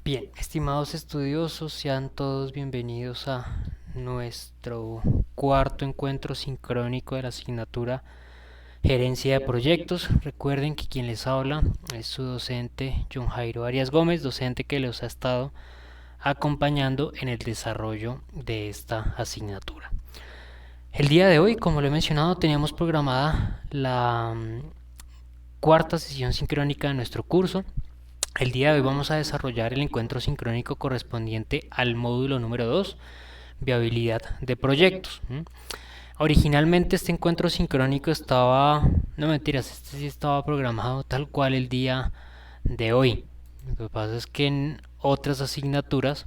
Bien, estimados estudiosos, sean todos bienvenidos a nuestro cuarto encuentro sincrónico de la asignatura Gerencia de Proyectos. Recuerden que quien les habla es su docente John Jairo Arias Gómez, docente que los ha estado acompañando en el desarrollo de esta asignatura. El día de hoy, como lo he mencionado, teníamos programada la cuarta sesión sincrónica de nuestro curso. El día de hoy vamos a desarrollar el encuentro sincrónico correspondiente al módulo número 2, viabilidad de proyectos. Originalmente este encuentro sincrónico estaba, no mentiras, este sí estaba programado tal cual el día de hoy. Lo que pasa es que en otras asignaturas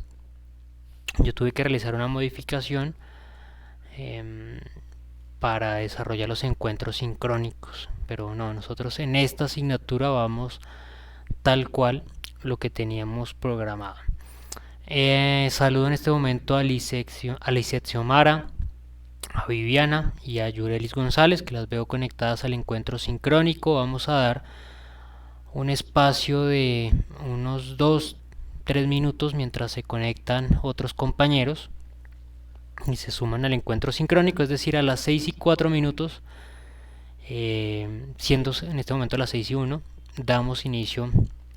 yo tuve que realizar una modificación para desarrollar los encuentros sincrónicos. Pero no, nosotros en esta asignatura vamos tal cual lo que teníamos programado. Saludo en este momento a Lisette Xiomara, a Viviana y a Yurelis González, que las veo conectadas al encuentro sincrónico. Vamos a dar un espacio de unos 2-3 minutos mientras se conectan otros compañeros y se suman al encuentro sincrónico, es decir, a las 6:04, siendo en este momento las 6:01, damos inicio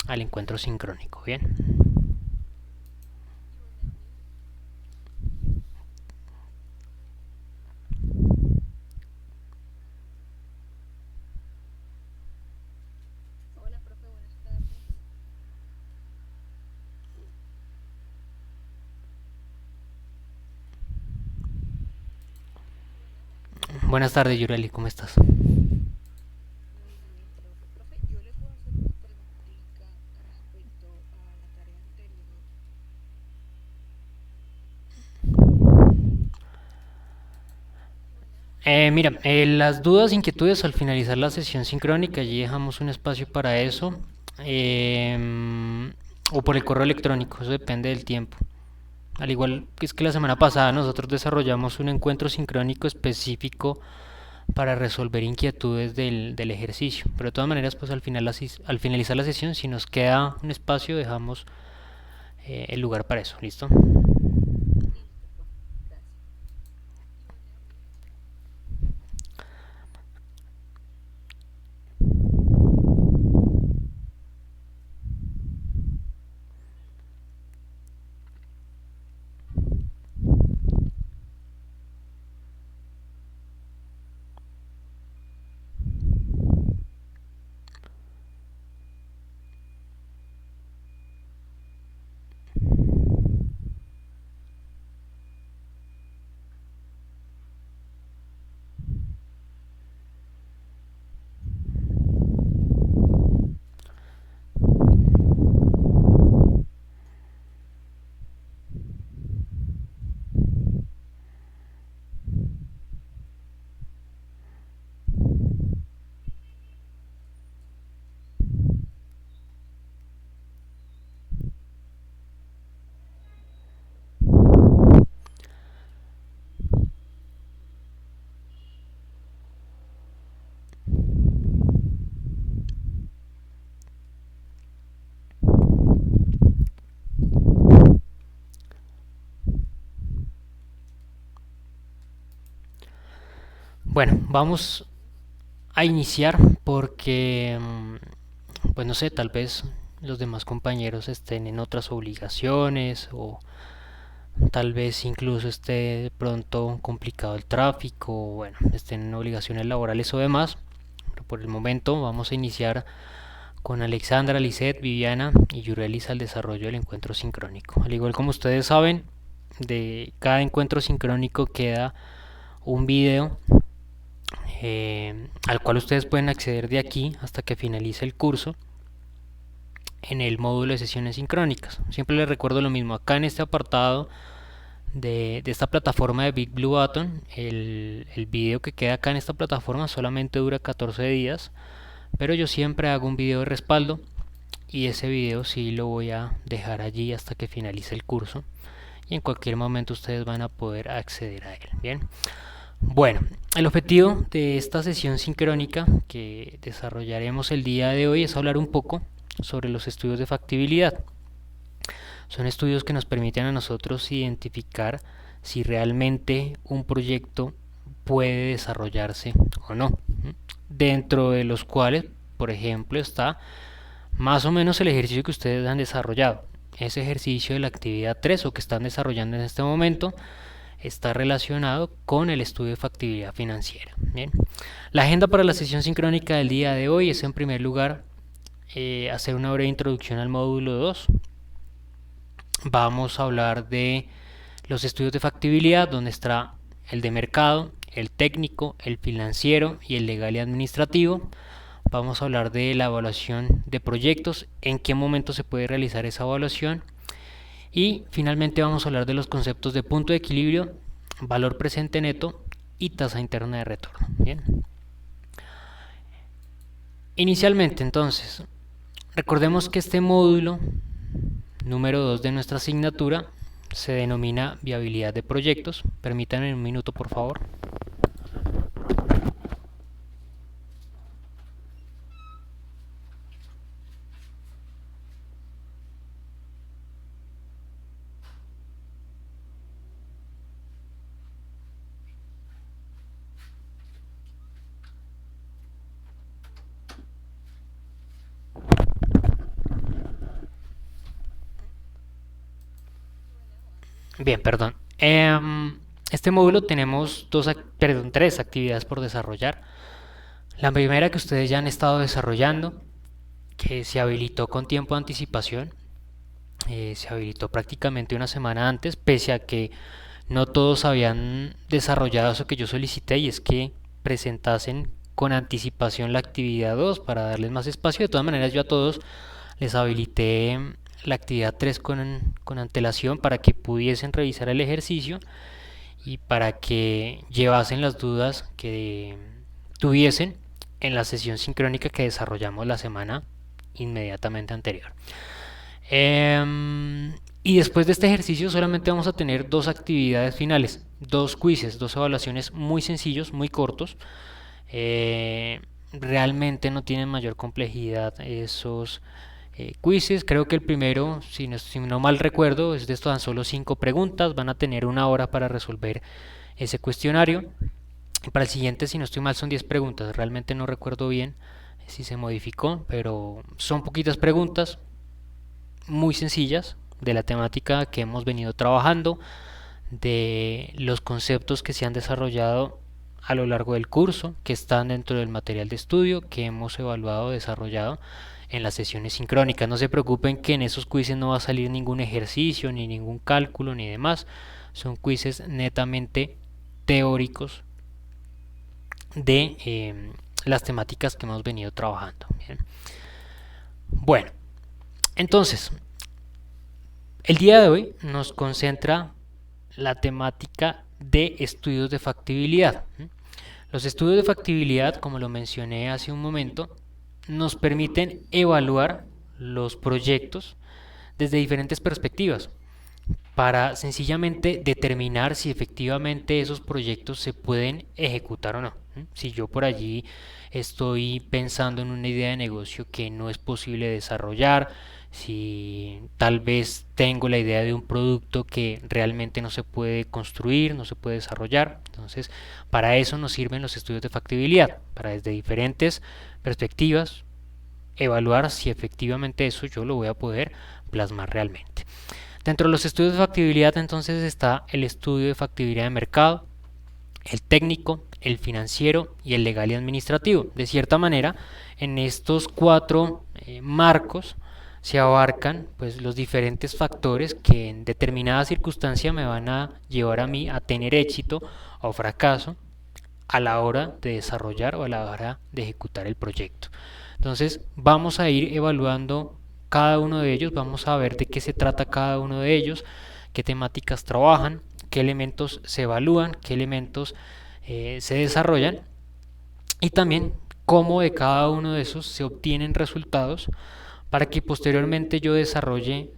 al encuentro sincrónico. Bien. Buenas tardes, Yureli, ¿cómo estás? Muy bien, profe. Profe, yo le puedo hacer una preguntita respecto a la tarea anterior. Mira, las dudas, inquietudes al finalizar la sesión sincrónica, allí dejamos un espacio para eso, o por el correo electrónico, eso depende del tiempo. Al igual que es que la semana pasada nosotros desarrollamos un encuentro sincrónico específico para resolver inquietudes del ejercicio. Pero de todas maneras, pues al finalizar la sesión, si nos queda un espacio, dejamos el lugar para eso. ¿Listo? Listo, profe. Gracias. Bueno, vamos a iniciar porque, pues no sé, tal vez los demás compañeros estén en otras obligaciones o tal vez incluso esté de pronto complicado el tráfico, o bueno, estén en obligaciones laborales o demás. Pero por el momento vamos a iniciar con Alexandra, Lisette, Viviana y Yurelis al desarrollo del encuentro sincrónico. Al igual como ustedes saben, de cada encuentro sincrónico queda un video al cual ustedes pueden acceder de aquí hasta que finalice el curso en el módulo de sesiones sincrónicas. Siempre les recuerdo lo mismo, acá en este apartado de esta plataforma de Big Blue Button, el video que queda acá en esta plataforma solamente dura 14 días, pero yo siempre hago un video de respaldo y ese video sí lo voy a dejar allí hasta que finalice el curso y en cualquier momento ustedes van a poder acceder a él. Bien. Bueno, el objetivo de esta sesión sincrónica que desarrollaremos el día de hoy es hablar un poco sobre los estudios de factibilidad. Son estudios que nos permiten a nosotros identificar si realmente un proyecto puede desarrollarse o no. Dentro de los cuales, por ejemplo, está más o menos el ejercicio que ustedes han desarrollado. Ese ejercicio de la actividad 3 o que están desarrollando en este momento está relacionado con el estudio de factibilidad financiera. Bien. La agenda para la sesión sincrónica del día de hoy es, en primer lugar, hacer una breve introducción al módulo 2. Vamos a hablar de los estudios de factibilidad, donde está el de mercado, el técnico, el financiero y el legal y administrativo. Vamos a hablar de la evaluación de proyectos, en qué momento se puede realizar esa evaluación. Y finalmente vamos a hablar de los conceptos de punto de equilibrio, valor presente neto y tasa interna de retorno. Bien. Inicialmente, entonces, recordemos que este módulo número 2 de nuestra asignatura se denomina viabilidad de proyectos. Permítanme un minuto, por favor. Bien, perdón. Este módulo tenemos tres actividades por desarrollar. La primera que ustedes ya han estado desarrollando, que se habilitó con tiempo de anticipación, se habilitó prácticamente una semana antes, pese a que no todos habían desarrollado eso que yo solicité, y es que presentasen con anticipación la actividad 2 para darles más espacio. De todas maneras, yo a todos les habilité la actividad 3 con antelación para que pudiesen revisar el ejercicio y para que llevasen las dudas que tuviesen en la sesión sincrónica que desarrollamos la semana inmediatamente anterior. Y después de este ejercicio solamente vamos a tener dos actividades finales, dos quizzes, dos evaluaciones muy sencillos, muy cortos. Realmente no tienen mayor complejidad esos quizzes. Creo que el primero, si no mal recuerdo, es de tan solo 5 preguntas. Van a tener una hora para resolver ese cuestionario. Y para el siguiente, si no estoy mal, son 10 preguntas. Realmente no recuerdo bien si se modificó, pero son poquitas preguntas, muy sencillas, de la temática que hemos venido trabajando, de los conceptos que se han desarrollado a lo largo del curso, que están dentro del material de estudio que hemos evaluado, desarrollado en las sesiones sincrónicas. No se preocupen que en esos quizzes no va a salir ningún ejercicio, ni ningún cálculo, ni demás. Son quizzes netamente teóricos de las temáticas que hemos venido trabajando. Bien. Bueno, entonces, el día de hoy nos concentra la temática de estudios de factibilidad. Los estudios de factibilidad, como lo mencioné hace un momento, nos permiten evaluar los proyectos desde diferentes perspectivas para sencillamente determinar si efectivamente esos proyectos se pueden ejecutar o no. Si yo por allí estoy pensando en una idea de negocio que no es posible desarrollar, si tal vez tengo la idea de un producto que realmente no se puede construir, no se puede desarrollar. Entonces, para eso nos sirven los estudios de factibilidad, para desde diferentes perspectivas evaluar si efectivamente eso yo lo voy a poder plasmar realmente. Dentro de los estudios de factibilidad, entonces, está el estudio de factibilidad de mercado, el técnico, el financiero y el legal y administrativo. De cierta manera, en estos cuatro marcos se abarcan pues los diferentes factores que en determinada circunstancia me van a llevar a mí a tener éxito o fracaso a la hora de desarrollar o a la hora de ejecutar el proyecto. Entonces vamos a ir evaluando cada uno de ellos, vamos a ver de qué se trata cada uno de ellos, qué temáticas trabajan, qué elementos se evalúan, qué elementos se desarrollan, y también cómo de cada uno de esos se obtienen resultados para que posteriormente yo desarrolle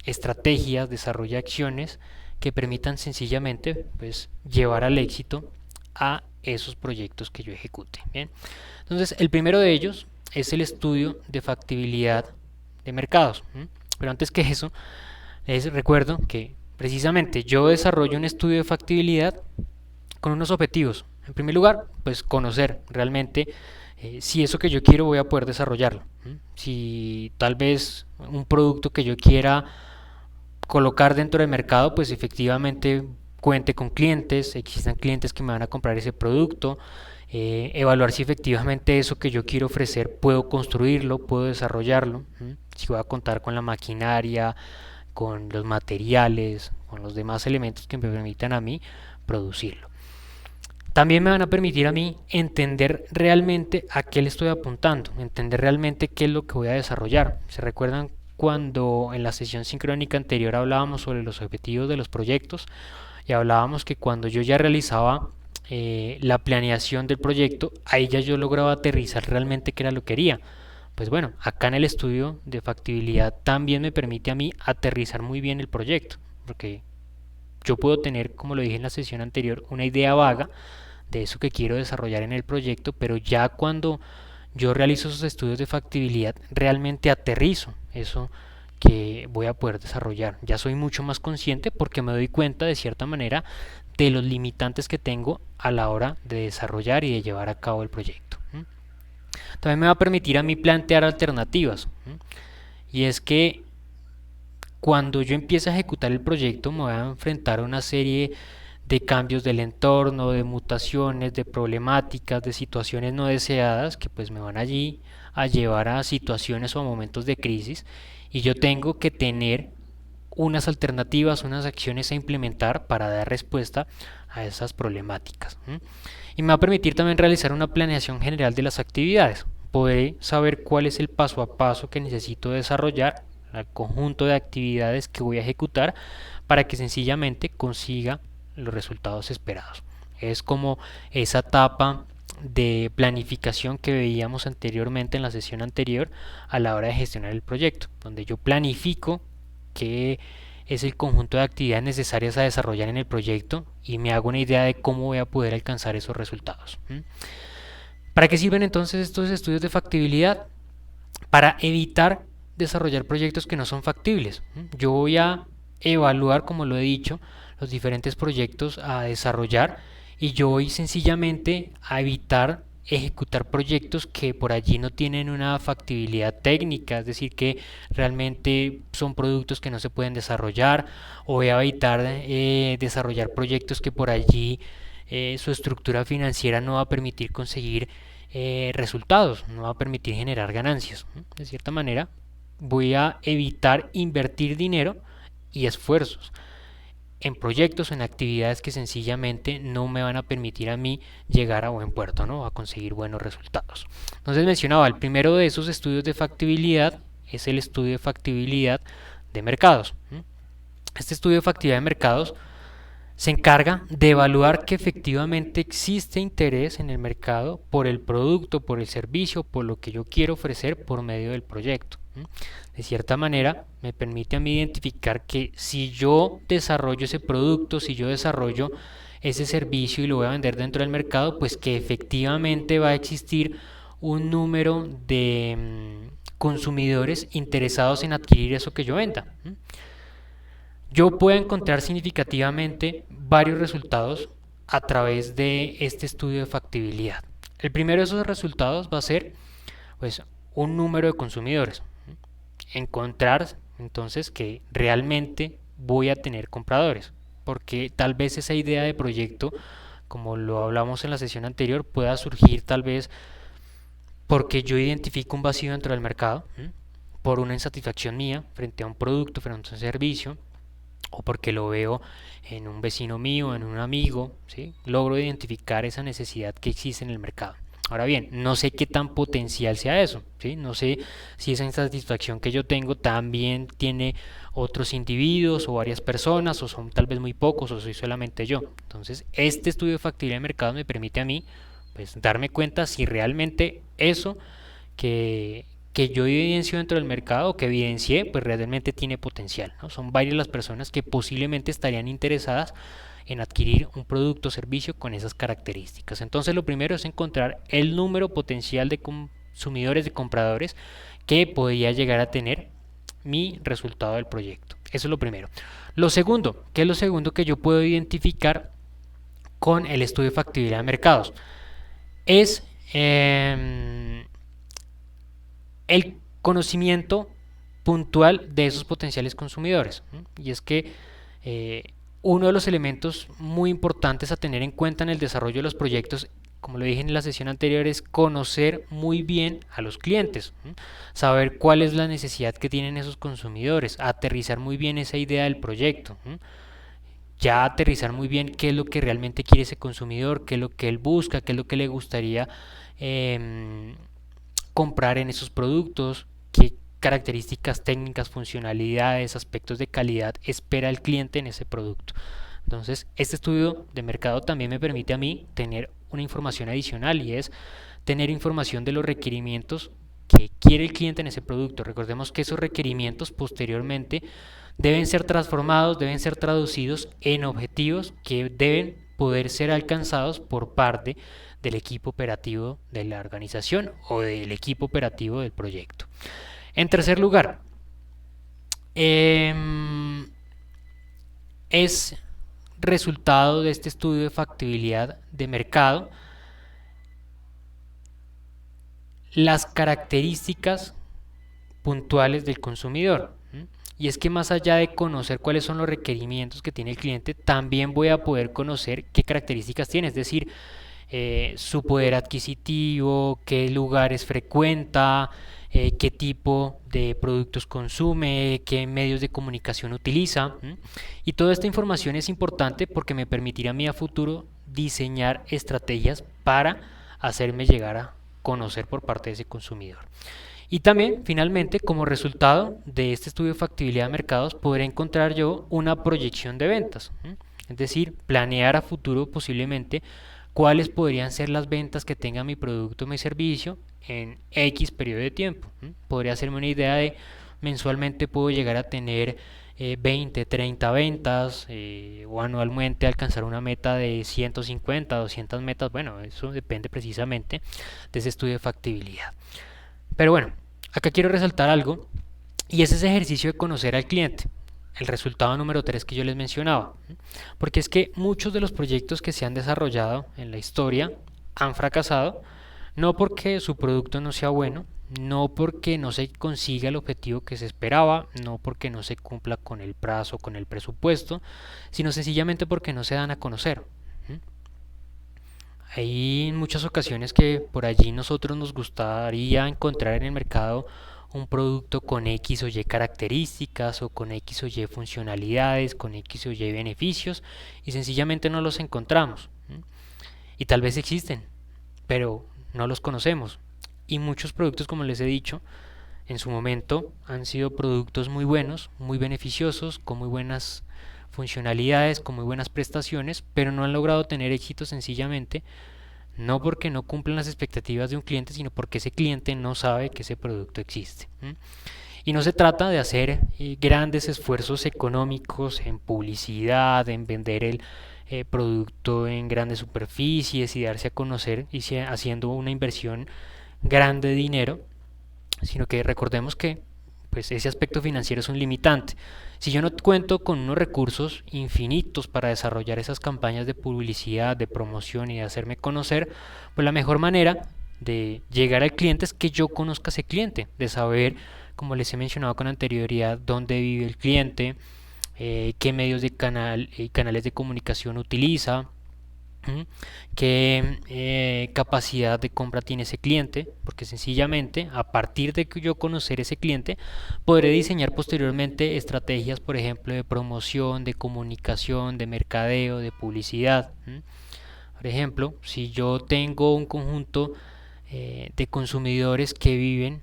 estrategias, desarrolle acciones que permitan sencillamente pues llevar al éxito a esos proyectos que yo ejecute. Bien. Entonces, el primero de ellos es el estudio de factibilidad de mercados. Pero antes que eso, Recuerdo que precisamente yo desarrollo un estudio de factibilidad con unos objetivos. En primer lugar, pues conocer realmente si eso que yo quiero voy a poder desarrollarlo. Si tal vez un producto que yo quiera colocar dentro del mercado, pues efectivamente cuente con clientes, existan clientes que me van a comprar ese producto, evaluar si efectivamente eso que yo quiero ofrecer puedo construirlo, puedo desarrollarlo, si voy a contar con la maquinaria, con los materiales, con los demás elementos que me permitan a mí producirlo. También me van a permitir a mí entender realmente a qué le estoy apuntando, entender realmente qué es lo que voy a desarrollar. ¿Se recuerdan cuando en la sesión sincrónica anterior hablábamos sobre los objetivos de los proyectos y hablábamos que cuando yo ya realizaba la planeación del proyecto, ahí ya yo lograba aterrizar realmente qué era lo que quería? Pues bueno, acá en el estudio de factibilidad también me permite a mí aterrizar muy bien el proyecto, porque yo puedo tener, como lo dije en la sesión anterior, una idea vaga de eso que quiero desarrollar en el proyecto, pero ya cuando yo realizo esos estudios de factibilidad, realmente aterrizo eso que voy a poder desarrollar. Ya soy mucho más consciente porque me doy cuenta de cierta manera de los limitantes que tengo a la hora de desarrollar y de llevar a cabo el proyecto. También me va a permitir a mí plantear alternativas. Y es que cuando yo empiece a ejecutar el proyecto me voy a enfrentar a una serie de cambios del entorno, de mutaciones, de problemáticas, de situaciones no deseadas que pues me van allí a llevar a situaciones o a momentos de crisis y yo tengo que tener unas alternativas, unas acciones a implementar para dar respuesta a esas problemáticas. Y me va a permitir también realizar una planeación general de las actividades. Podré saber cuál es el paso a paso que necesito desarrollar, el conjunto de actividades que voy a ejecutar para que sencillamente consiga los resultados esperados. Es como esa etapa de planificación que veíamos anteriormente en la sesión anterior a la hora de gestionar el proyecto, donde yo planifico qué es el conjunto de actividades necesarias a desarrollar en el proyecto y me hago una idea de cómo voy a poder alcanzar esos resultados. ¿Para qué sirven entonces estos estudios de factibilidad? Para evitar desarrollar proyectos que no son factibles. Yo voy a evaluar, como lo he dicho, los diferentes proyectos a desarrollar y yo voy sencillamente a evitar ejecutar proyectos que por allí no tienen una factibilidad técnica, es decir, que realmente son productos que no se pueden desarrollar, o voy a evitar desarrollar proyectos que por allí su estructura financiera no va a permitir conseguir resultados, no va a permitir generar ganancias. De cierta manera, voy a evitar invertir dinero y esfuerzos en proyectos, en actividades que sencillamente no me van a permitir a mí llegar a buen puerto, ¿no? A conseguir buenos resultados. Entonces mencionaba, el primero de esos estudios de factibilidad es el estudio de factibilidad de mercados. Este estudio de factibilidad de mercados se encarga de evaluar que efectivamente existe interés en el mercado por el producto, por el servicio, por lo que yo quiero ofrecer por medio del proyecto. De cierta manera, me permite a mí identificar que si yo desarrollo ese producto, si yo desarrollo ese servicio y lo voy a vender dentro del mercado, pues que efectivamente va a existir un número de consumidores interesados en adquirir eso que yo venda. Yo puedo encontrar significativamente varios resultados a través de este estudio de factibilidad. El primero de esos resultados va a ser pues un número de consumidores. Encontrar entonces que realmente voy a tener compradores, porque tal vez esa idea de proyecto, como lo hablamos en la sesión anterior, pueda surgir tal vez porque yo identifico un vacío dentro del mercado, por una insatisfacción mía frente a un producto, frente a un servicio, o porque lo veo en un vecino mío, en un amigo, ¿sí? Logro identificar esa necesidad que existe en el mercado. Ahora bien, no sé qué tan potencial sea eso, ¿sí? No sé si esa insatisfacción que yo tengo también tiene otros individuos o varias personas, o son tal vez muy pocos, o soy solamente yo. Entonces, este estudio de factibilidad de mercado me permite a mí pues, darme cuenta si realmente eso que yo evidencio dentro del mercado, que evidencié, pues realmente tiene potencial, ¿no? Son varias las personas que posiblemente estarían interesadas en adquirir un producto o servicio con esas características. Entonces lo primero es encontrar el número potencial de consumidores, de compradores que podría llegar a tener mi resultado del proyecto. Eso es lo primero. Lo segundo, ¿qué es lo segundo que yo puedo identificar con el estudio de factibilidad de mercados? Es el conocimiento puntual de esos potenciales consumidores. Y es que eh, uno de los elementos muy importantes a tener en cuenta en el desarrollo de los proyectos, como lo dije en la sesión anterior, es conocer muy bien a los clientes, saber cuál es la necesidad que tienen esos consumidores, aterrizar muy bien esa idea del proyecto, ya aterrizar muy bien qué es lo que realmente quiere ese consumidor, qué es lo que él busca, qué es lo que le gustaría eh, comprar en esos productos, qué características técnicas, funcionalidades, aspectos de calidad espera el cliente en ese producto. Entonces, este estudio de mercado también me permite a mí tener una información adicional y es tener información de los requerimientos que quiere el cliente en ese producto. Recordemos que esos requerimientos posteriormente deben ser transformados, deben ser traducidos en objetivos que deben poder ser alcanzados por parte del equipo operativo de la organización o del equipo operativo del proyecto. En tercer lugar, eh, es resultado de este estudio de factibilidad de mercado las características puntuales del consumidor. Y es que más allá de conocer cuáles son los requerimientos que tiene el cliente, también voy a poder conocer qué características tiene, es decir, su poder adquisitivo, qué lugares frecuenta, qué tipo de productos consume, qué medios de comunicación utiliza. Y toda esta información es importante porque me permitirá a mí a futuro diseñar estrategias para hacerme llegar a conocer por parte de ese consumidor. Y también, finalmente, como resultado de este estudio de factibilidad de mercados, podré encontrar yo una proyección de ventas. Es decir, planear a futuro posiblemente cuáles podrían ser las ventas que tenga mi producto o mi servicio en X periodo de tiempo. Podría hacerme una idea de mensualmente puedo llegar a tener 20, 30 ventas o anualmente alcanzar una meta de 150, 200 metas. Bueno, eso depende precisamente de ese estudio de factibilidad. Pero bueno, acá quiero resaltar algo y es ese ejercicio de conocer al cliente, el resultado número 3 que yo les mencionaba. Porque es que muchos de los proyectos que se han desarrollado en la historia han fracasado, no porque su producto no sea bueno, no porque no se consiga el objetivo que se esperaba, no porque no se cumpla con el plazo, con el presupuesto, sino sencillamente porque no se dan a conocer. Hay muchas ocasiones que por allí nosotros nos gustaría encontrar en el mercado un producto con X o Y características o con X o Y funcionalidades, con X o Y beneficios y sencillamente no los encontramos. Y tal vez existen, pero no los conocemos. Y muchos productos, como les he dicho, en su momento han sido productos muy buenos, muy beneficiosos, con muy buenas funcionalidades, con muy buenas prestaciones, pero no han logrado tener éxito sencillamente no porque no cumplan las expectativas de un cliente, sino porque ese cliente no sabe que ese producto existe. Y no se trata de hacer grandes esfuerzos económicos en publicidad, en vender el producto en grandes superficies y darse a conocer y haciendo una inversión grande de dinero, sino que recordemos que pues ese aspecto financiero es un limitante. Si yo no cuento con unos recursos infinitos para desarrollar esas campañas de publicidad, de promoción y de hacerme conocer, pues la mejor manera de llegar al cliente es que yo conozca a ese cliente, de saber, como les he mencionado con anterioridad, dónde vive el cliente, qué medios de canales de comunicación utiliza, qué capacidad de compra tiene ese cliente, porque sencillamente a partir de que yo conocer ese cliente podré diseñar posteriormente estrategias, por ejemplo, de promoción, de comunicación, de mercadeo, de publicidad. Por ejemplo, si yo tengo un conjunto de consumidores que viven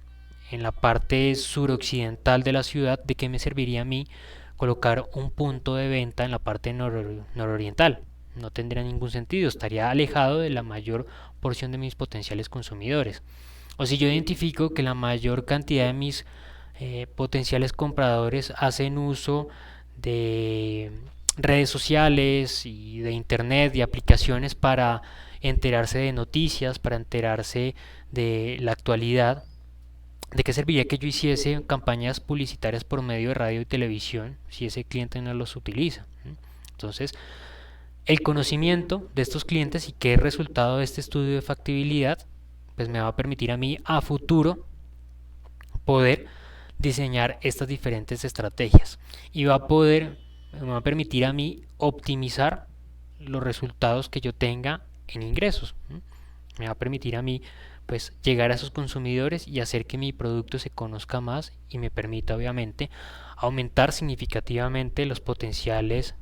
en la parte suroccidental de la ciudad, ¿de qué me serviría a mí colocar un punto de venta en la parte nororiental? No tendría ningún sentido, estaría alejado de la mayor porción de mis potenciales consumidores. O si yo identifico que la mayor cantidad de mis potenciales compradores hacen uso de redes sociales y de internet y aplicaciones para enterarse de noticias, para enterarse de la actualidad, ¿De qué serviría que yo hiciese campañas publicitarias por medio de radio y televisión si ese cliente no los utiliza? Entonces, el conocimiento de estos clientes y qué es resultado de este estudio de factibilidad, pues me va a permitir a mí a futuro poder diseñar estas diferentes estrategias y me va a permitir a mí optimizar los resultados que yo tenga en ingresos. Me va a permitir a mí pues llegar a esos consumidores y hacer que mi producto se conozca más y me permita obviamente aumentar significativamente los potenciales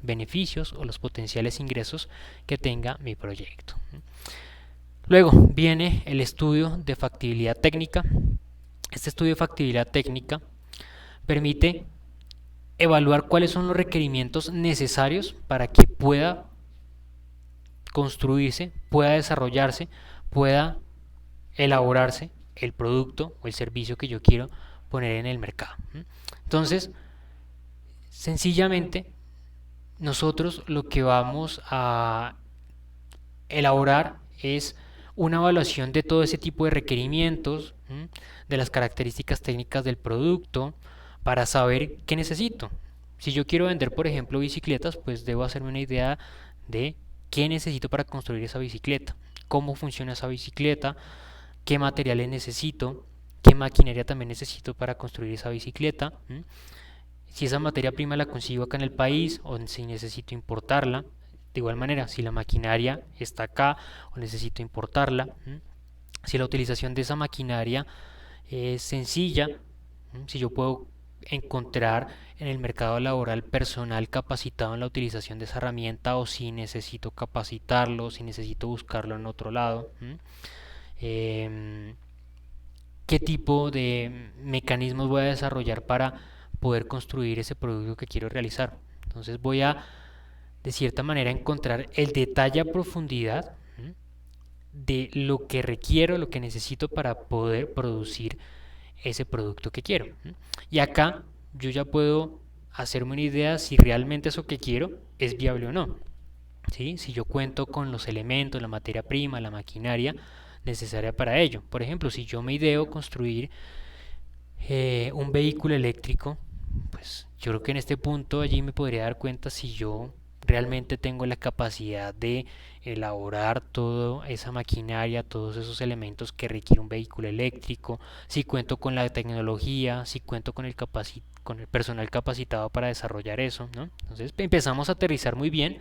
beneficios o los potenciales ingresos que tenga mi proyecto. Luego viene el estudio de factibilidad técnica. Este estudio de factibilidad técnica permite evaluar cuáles son los requerimientos necesarios para que pueda construirse, pueda desarrollarse, pueda elaborarse el producto o el servicio que yo quiero poner en el mercado. Entonces, sencillamente, nosotros lo que vamos a elaborar es una evaluación de todo ese tipo de requerimientos, de las características técnicas del producto, para saber qué necesito. Si yo quiero vender, por ejemplo, bicicletas, pues debo hacerme una idea de qué necesito para construir esa bicicleta, cómo funciona esa bicicleta, qué materiales necesito, qué maquinaria también necesito para construir esa bicicleta, si esa materia prima la consigo acá en el país o si necesito importarla. De igual manera, si la maquinaria está acá o necesito importarla, si la utilización de esa maquinaria es sencilla, si yo puedo encontrar en el mercado laboral personal capacitado en la utilización de esa herramienta o si necesito capacitarlo, si necesito buscarlo en otro lado. Eh, ¿Qué tipo de mecanismos voy a desarrollar para poder construir ese producto que quiero realizar? Entonces voy a, de cierta manera, encontrar el detalle a profundidad de lo que requiero, lo que necesito para poder producir ese producto que quiero. Y acá yo ya puedo hacerme una idea si realmente eso que quiero es viable o no. ¿Sí? Si yo cuento con los elementos, la materia prima, la maquinaria necesaria para ello. Por ejemplo, si yo me ideo construir un vehículo eléctrico, pues yo creo que en este punto allí me podría dar cuenta si yo realmente tengo la capacidad de elaborar toda esa maquinaria, todos esos elementos que requiere un vehículo eléctrico, si cuento con la tecnología, si cuento con con el personal capacitado para desarrollar eso, ¿no? Entonces empezamos a aterrizar muy bien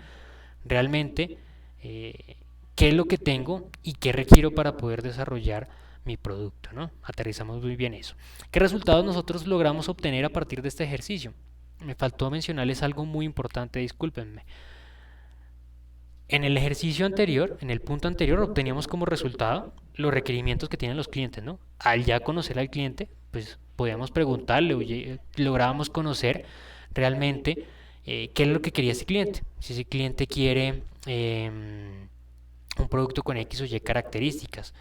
realmente qué es lo que tengo y qué requiero para poder desarrollar mi producto, ¿no? Aterrizamos muy bien eso. ¿Qué resultados nosotros logramos obtener a partir de este ejercicio? Me faltó mencionarles algo muy importante, discúlpenme. En el ejercicio anterior, en el punto anterior, obteníamos como resultado los requerimientos que tienen los clientes, ¿no? Al ya conocer al cliente, pues podíamos preguntarle, oye, lográbamos conocer realmente qué es lo que quería ese cliente. Si ese cliente quiere un producto con X o Y características.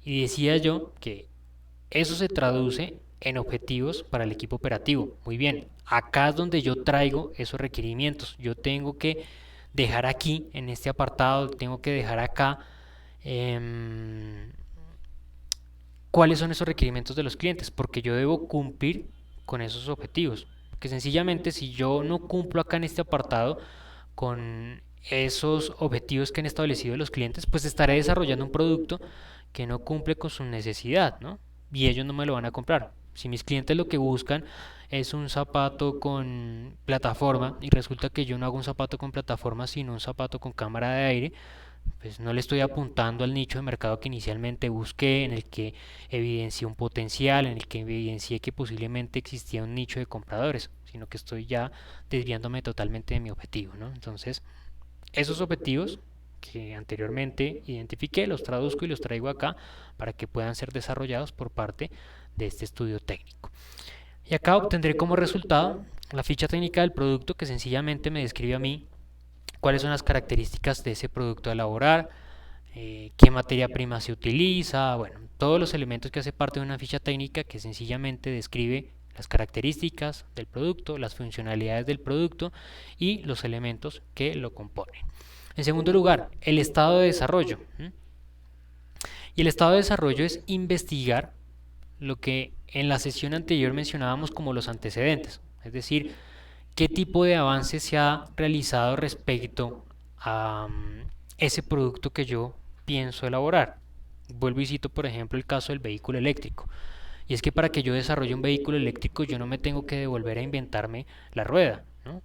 Y decía yo que eso se traduce en objetivos para el equipo operativo. Muy bien, acá es donde yo traigo esos requerimientos. Yo tengo que dejar aquí, en este apartado, tengo que dejar acá eh, cuáles son esos requerimientos de los clientes, porque yo debo cumplir con esos objetivos. Porque sencillamente si yo no cumplo acá en este apartado con esos objetivos que han establecido los clientes, pues estaré desarrollando un producto que no cumple con su necesidad, ¿no? Y ellos no me lo van a comprar. Si mis clientes lo que buscan es un zapato con plataforma y resulta que yo no hago un zapato con plataforma sino un zapato con cámara de aire, pues no le estoy apuntando al nicho de mercado que inicialmente busqué, en el que evidencié un potencial, en el que evidencié que posiblemente existía un nicho de compradores, sino que estoy ya desviándome totalmente de mi objetivo, ¿no? Entonces, esos objetivos que anteriormente identifiqué, los traduzco y los traigo acá para que puedan ser desarrollados por parte de este estudio técnico. Y acá obtendré como resultado la ficha técnica del producto que sencillamente me describe a mí cuáles son las características de ese producto a elaborar, qué materia prima se utiliza, bueno, todos los elementos que hace parte de una ficha técnica que sencillamente describe las características del producto, las funcionalidades del producto y los elementos que lo componen. En segundo lugar, el estado de desarrollo. Y el estado de desarrollo es investigar lo que en la sesión anterior mencionábamos como los antecedentes, es decir, qué tipo de avance se ha realizado respecto a ese producto que yo pienso elaborar. Vuelvo y cito, por ejemplo, el caso del vehículo eléctrico. Y es que para que yo desarrolle un vehículo eléctrico yo no me tengo que devolver a inventarme la rueda, ¿no?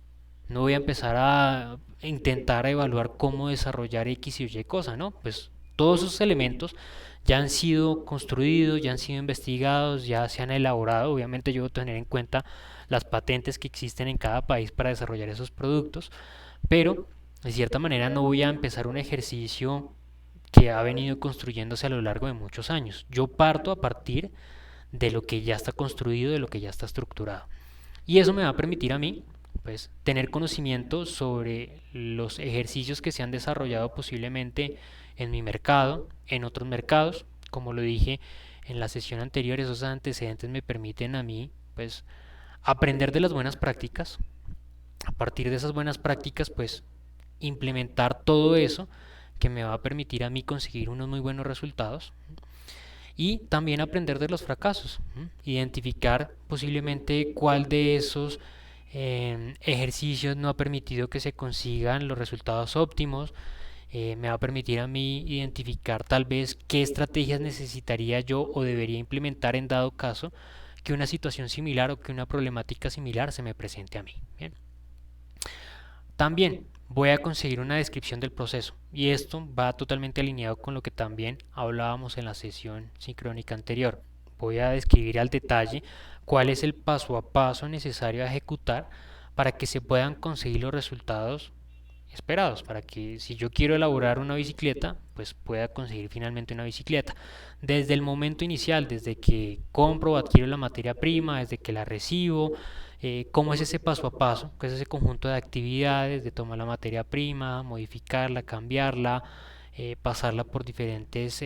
No voy a empezar a intentar evaluar cómo desarrollar X y Y cosa, ¿no? Pues todos esos elementos ya han sido construidos, ya han sido investigados, ya se han elaborado. Obviamente yo debo tener en cuenta las patentes que existen en cada país para desarrollar esos productos, pero de cierta manera no voy a empezar un ejercicio que ha venido construyéndose a lo largo de muchos años. Yo parto a partir de lo que ya está construido, de lo que ya está estructurado. Y eso me va a permitir a mí, pues, tener conocimiento sobre los ejercicios que se han desarrollado posiblemente en mi mercado, en otros mercados. Como lo dije en la sesión anterior, esos antecedentes me permiten a mí, pues, aprender de las buenas prácticas. A partir de esas buenas prácticas, pues, implementar todo eso que me va a permitir a mí conseguir unos muy buenos resultados y también aprender de los fracasos, identificar posiblemente cuál de esos ejercicios no ha permitido que se consigan los resultados óptimos, me va a permitir a mí identificar tal vez qué estrategias necesitaría yo o debería implementar en dado caso que una situación similar o que una problemática similar se me presente a mí. Bien. También voy a conseguir una descripción del proceso y esto va totalmente alineado con lo que también hablábamos en la sesión sincrónica anterior. Voy a describir al detalle cuál es el paso a paso necesario a ejecutar para que se puedan conseguir los resultados esperados, para que si yo quiero elaborar una bicicleta, pues pueda conseguir finalmente una bicicleta. Desde el momento inicial, desde que compro o adquiero la materia prima, desde que la recibo, cómo es ese paso a paso, que es ese conjunto de actividades, de tomar la materia prima, modificarla, cambiarla, pasarla por diferentes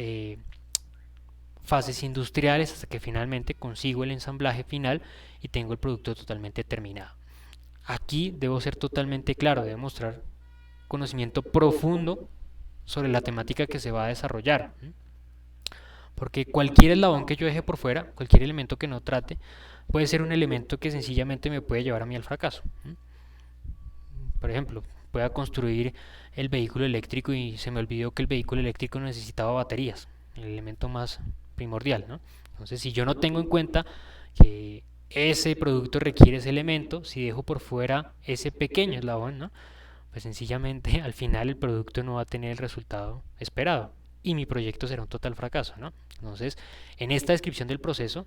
fases industriales hasta que finalmente consigo el ensamblaje final y tengo el producto totalmente terminado. Aquí debo ser totalmente claro, debo mostrar conocimiento profundo sobre la temática que se va a desarrollar. Porque cualquier eslabón que yo deje por fuera, cualquier elemento que no trate, puede ser un elemento que sencillamente me puede llevar a mí al fracaso. Por ejemplo, pueda construir el vehículo eléctrico y se me olvidó que el vehículo eléctrico necesitaba baterías, el elemento más primordial, ¿no? Entonces, si yo no tengo en cuenta que ese producto requiere ese elemento, si dejo por fuera ese pequeño eslabón, ¿no? Pues sencillamente al final el producto no va a tener el resultado esperado y mi proyecto será un total fracaso, ¿no? Entonces, en esta descripción del proceso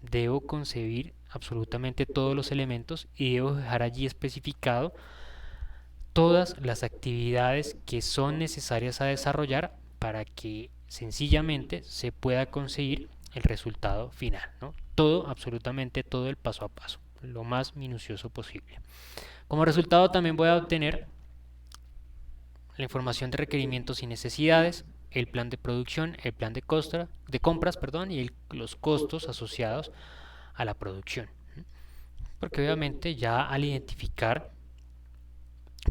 debo concebir absolutamente todos los elementos y debo dejar allí especificado todas las actividades que son necesarias a desarrollar para que sencillamente se pueda conseguir el resultado final, ¿no? Todo, absolutamente todo el paso a paso, lo más minucioso posible. Como resultado también voy a obtener la información de requerimientos y necesidades, el plan de producción, el plan de compras, perdón, y los costos asociados a la producción. Porque obviamente ya al identificar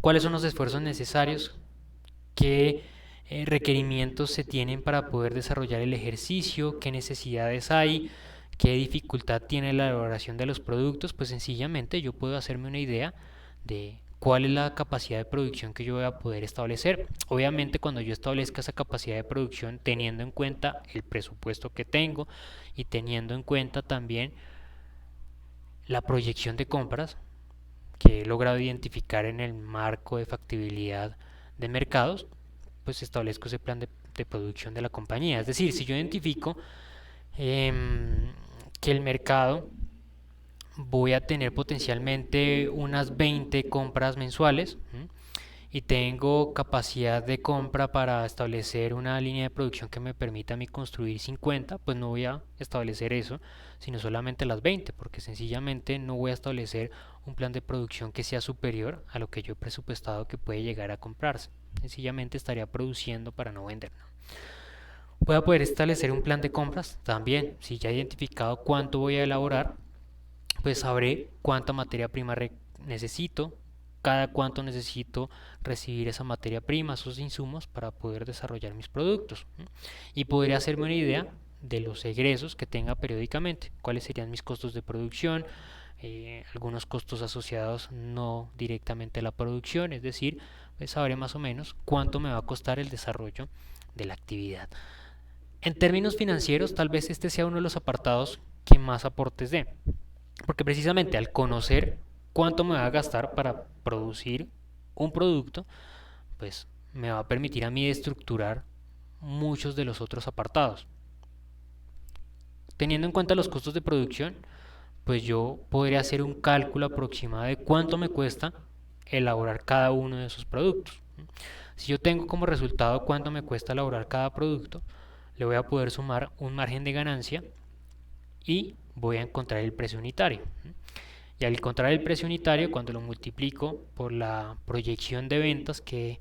cuáles son los esfuerzos necesarios, qué requerimientos se tienen para poder desarrollar el ejercicio, qué necesidades hay, qué dificultad tiene la elaboración de los productos, pues sencillamente yo puedo hacerme una idea de cuál es la capacidad de producción que yo voy a poder establecer. Obviamente cuando yo establezca esa capacidad de producción teniendo en cuenta el presupuesto que tengo y teniendo en cuenta también la proyección de compras que he logrado identificar en el marco de factibilidad de mercados, pues establezco ese plan de producción de la compañía. Es decir, si yo identifico eh, que el mercado voy a tener potencialmente unas 20 compras mensuales, y tengo capacidad de compra para establecer una línea de producción que me permita a mí construir 50, pues no voy a establecer eso, sino solamente las 20, porque sencillamente no voy a establecer un plan de producción que sea superior a lo que yo he presupuestado que puede llegar a comprarse. Sencillamente estaría produciendo para no vender, ¿no? Voy a poder establecer un plan de compras también. Si ya he identificado cuánto voy a elaborar, pues sabré cuánta materia prima necesito, cada cuánto necesito recibir esa materia prima, esos insumos para poder desarrollar mis productos. Y podría hacerme una idea de los egresos que tenga periódicamente, cuáles serían mis costos de producción, algunos costos asociados no directamente a la producción, es decir, pues sabré más o menos cuánto me va a costar el desarrollo de la actividad. En términos financieros, tal vez este sea uno de los apartados que más aportes dé, porque precisamente al conocer cuánto me va a gastar para producir un producto, pues me va a permitir a mí estructurar muchos de los otros apartados. Teniendo en cuenta los costos de producción, pues yo podría hacer un cálculo aproximado de cuánto me cuesta elaborar cada uno de esos productos. Si yo tengo como resultado cuánto me cuesta elaborar cada producto, le voy a poder sumar un margen de ganancia y voy a encontrar el precio unitario. Y al encontrar el precio unitario, cuando lo multiplico por la proyección de ventas que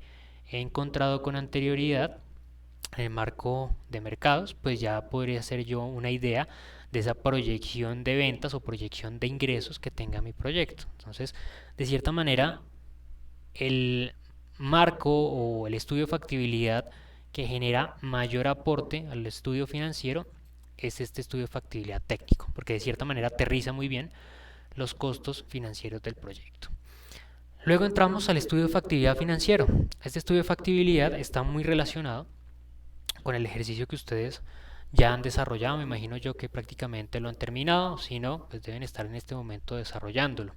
he encontrado con anterioridad en el marco de mercados, pues ya podría hacer yo una idea de esa proyección de ventas o proyección de ingresos que tenga mi proyecto. Entonces, de cierta manera, el marco o el estudio de factibilidad que genera mayor aporte al estudio financiero es este estudio de factibilidad técnico, porque de cierta manera aterriza muy bien los costos financieros del proyecto. Luego entramos al estudio de factibilidad financiero. Este estudio de factibilidad está muy relacionado con el ejercicio que ustedes ya han desarrollado. Me imagino yo que prácticamente lo han terminado, si no, pues deben estar en este momento desarrollándolo.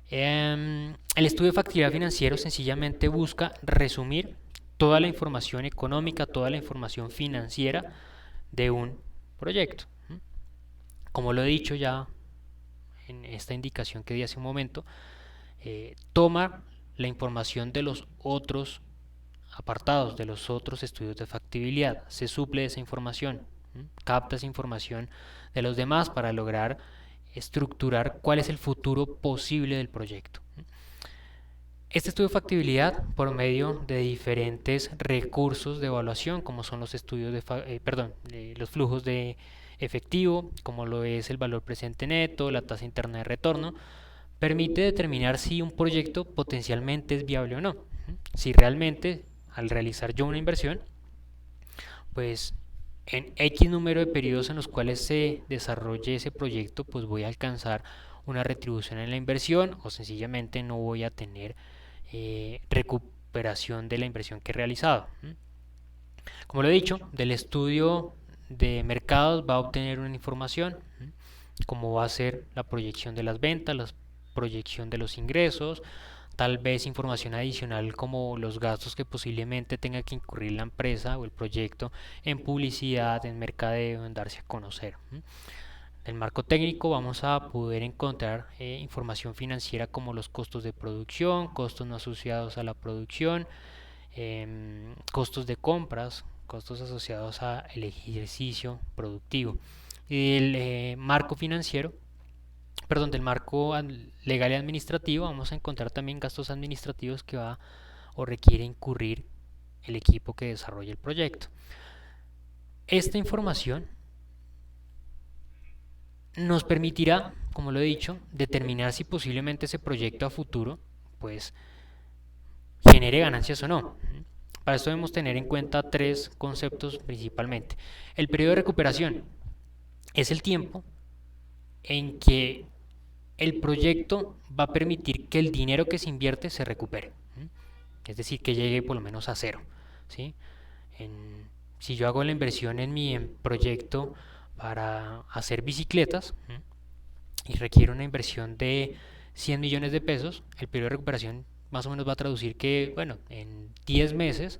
El estudio de factibilidad financiero sencillamente busca resumir toda la información económica, toda la información financiera de un proyecto. Como lo he dicho ya en esta indicación que di hace un momento, toma la información de los otros apartados, de los otros estudios de factibilidad, se suple esa información, capta esa información de los demás para lograr estructurar cuál es el futuro posible del proyecto. Este estudio de factibilidad, por medio de diferentes recursos de evaluación, como son los estudios los flujos de efectivo, como lo es el valor presente neto, la tasa interna de retorno, permite determinar si un proyecto potencialmente es viable o no. Si realmente al realizar yo una inversión, pues en X número de periodos en los cuales se desarrolle ese proyecto, pues voy a alcanzar una retribución en la inversión o sencillamente no voy a tener recuperación de la inversión que he realizado. Como lo he dicho, del estudio de mercados va a obtener una información, como va a ser la proyección de las ventas, la proyección de los ingresos, tal vez información adicional como los gastos que posiblemente tenga que incurrir la empresa o el proyecto en publicidad, en mercadeo, en darse a conocer. En el marco técnico vamos a poder encontrar información financiera como los costos de producción, costos no asociados a la producción, costos de compras, costos asociados al ejercicio productivo. Y el marco financiero, perdón, del marco legal y administrativo, vamos a encontrar también gastos administrativos que va o requiere incurrir el equipo que desarrolla el proyecto. Esta información nos permitirá, como lo he dicho, determinar si posiblemente ese proyecto a futuro pues genere ganancias o no. Para esto debemos tener en cuenta tres conceptos principalmente. El periodo de recuperación es el tiempo en que el proyecto va a permitir que el dinero que se invierte se recupere, es decir, que llegue por lo menos a cero, ¿sí? Si yo hago la inversión en mi proyecto para hacer bicicletas y requiere una inversión de 100 millones de pesos, el periodo de recuperación más o menos va a traducir que, bueno, en 10 meses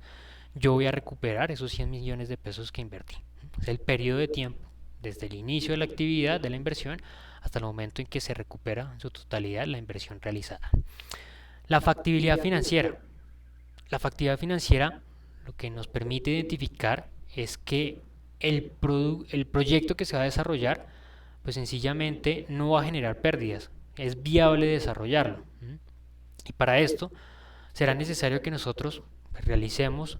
yo voy a recuperar esos 100 millones de pesos que invertí. Es el periodo de tiempo desde el inicio de la actividad, de la inversión, hasta el momento en que se recupera en su totalidad la inversión realizada. La factibilidad financiera. La factibilidad financiera lo que nos permite identificar es que el proyecto que se va a desarrollar pues sencillamente no va a generar pérdidas, es viable desarrollarlo. Y para esto será necesario que nosotros realicemos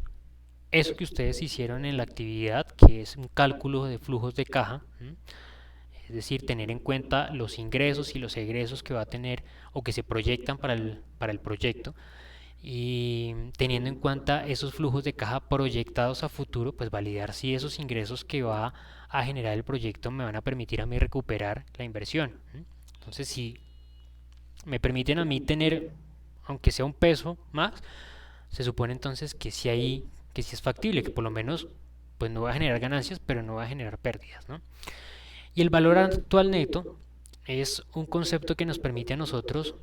eso que ustedes hicieron en la actividad, que es un cálculo de flujos de caja, es decir, tener en cuenta los ingresos y los egresos que va a tener o que se proyectan para el proyecto, y teniendo en cuenta esos flujos de caja proyectados a futuro, pues validar si esos ingresos que va a generar el proyecto me van a permitir a mí recuperar la inversión. Entonces, si me permiten a mí tener, aunque sea un peso más, se supone entonces que sí hay, que sí es factible, que por lo menos pues no va a generar ganancias, pero no va a generar pérdidas, ¿no? Y el valor actual neto es un concepto que nos permite a nosotros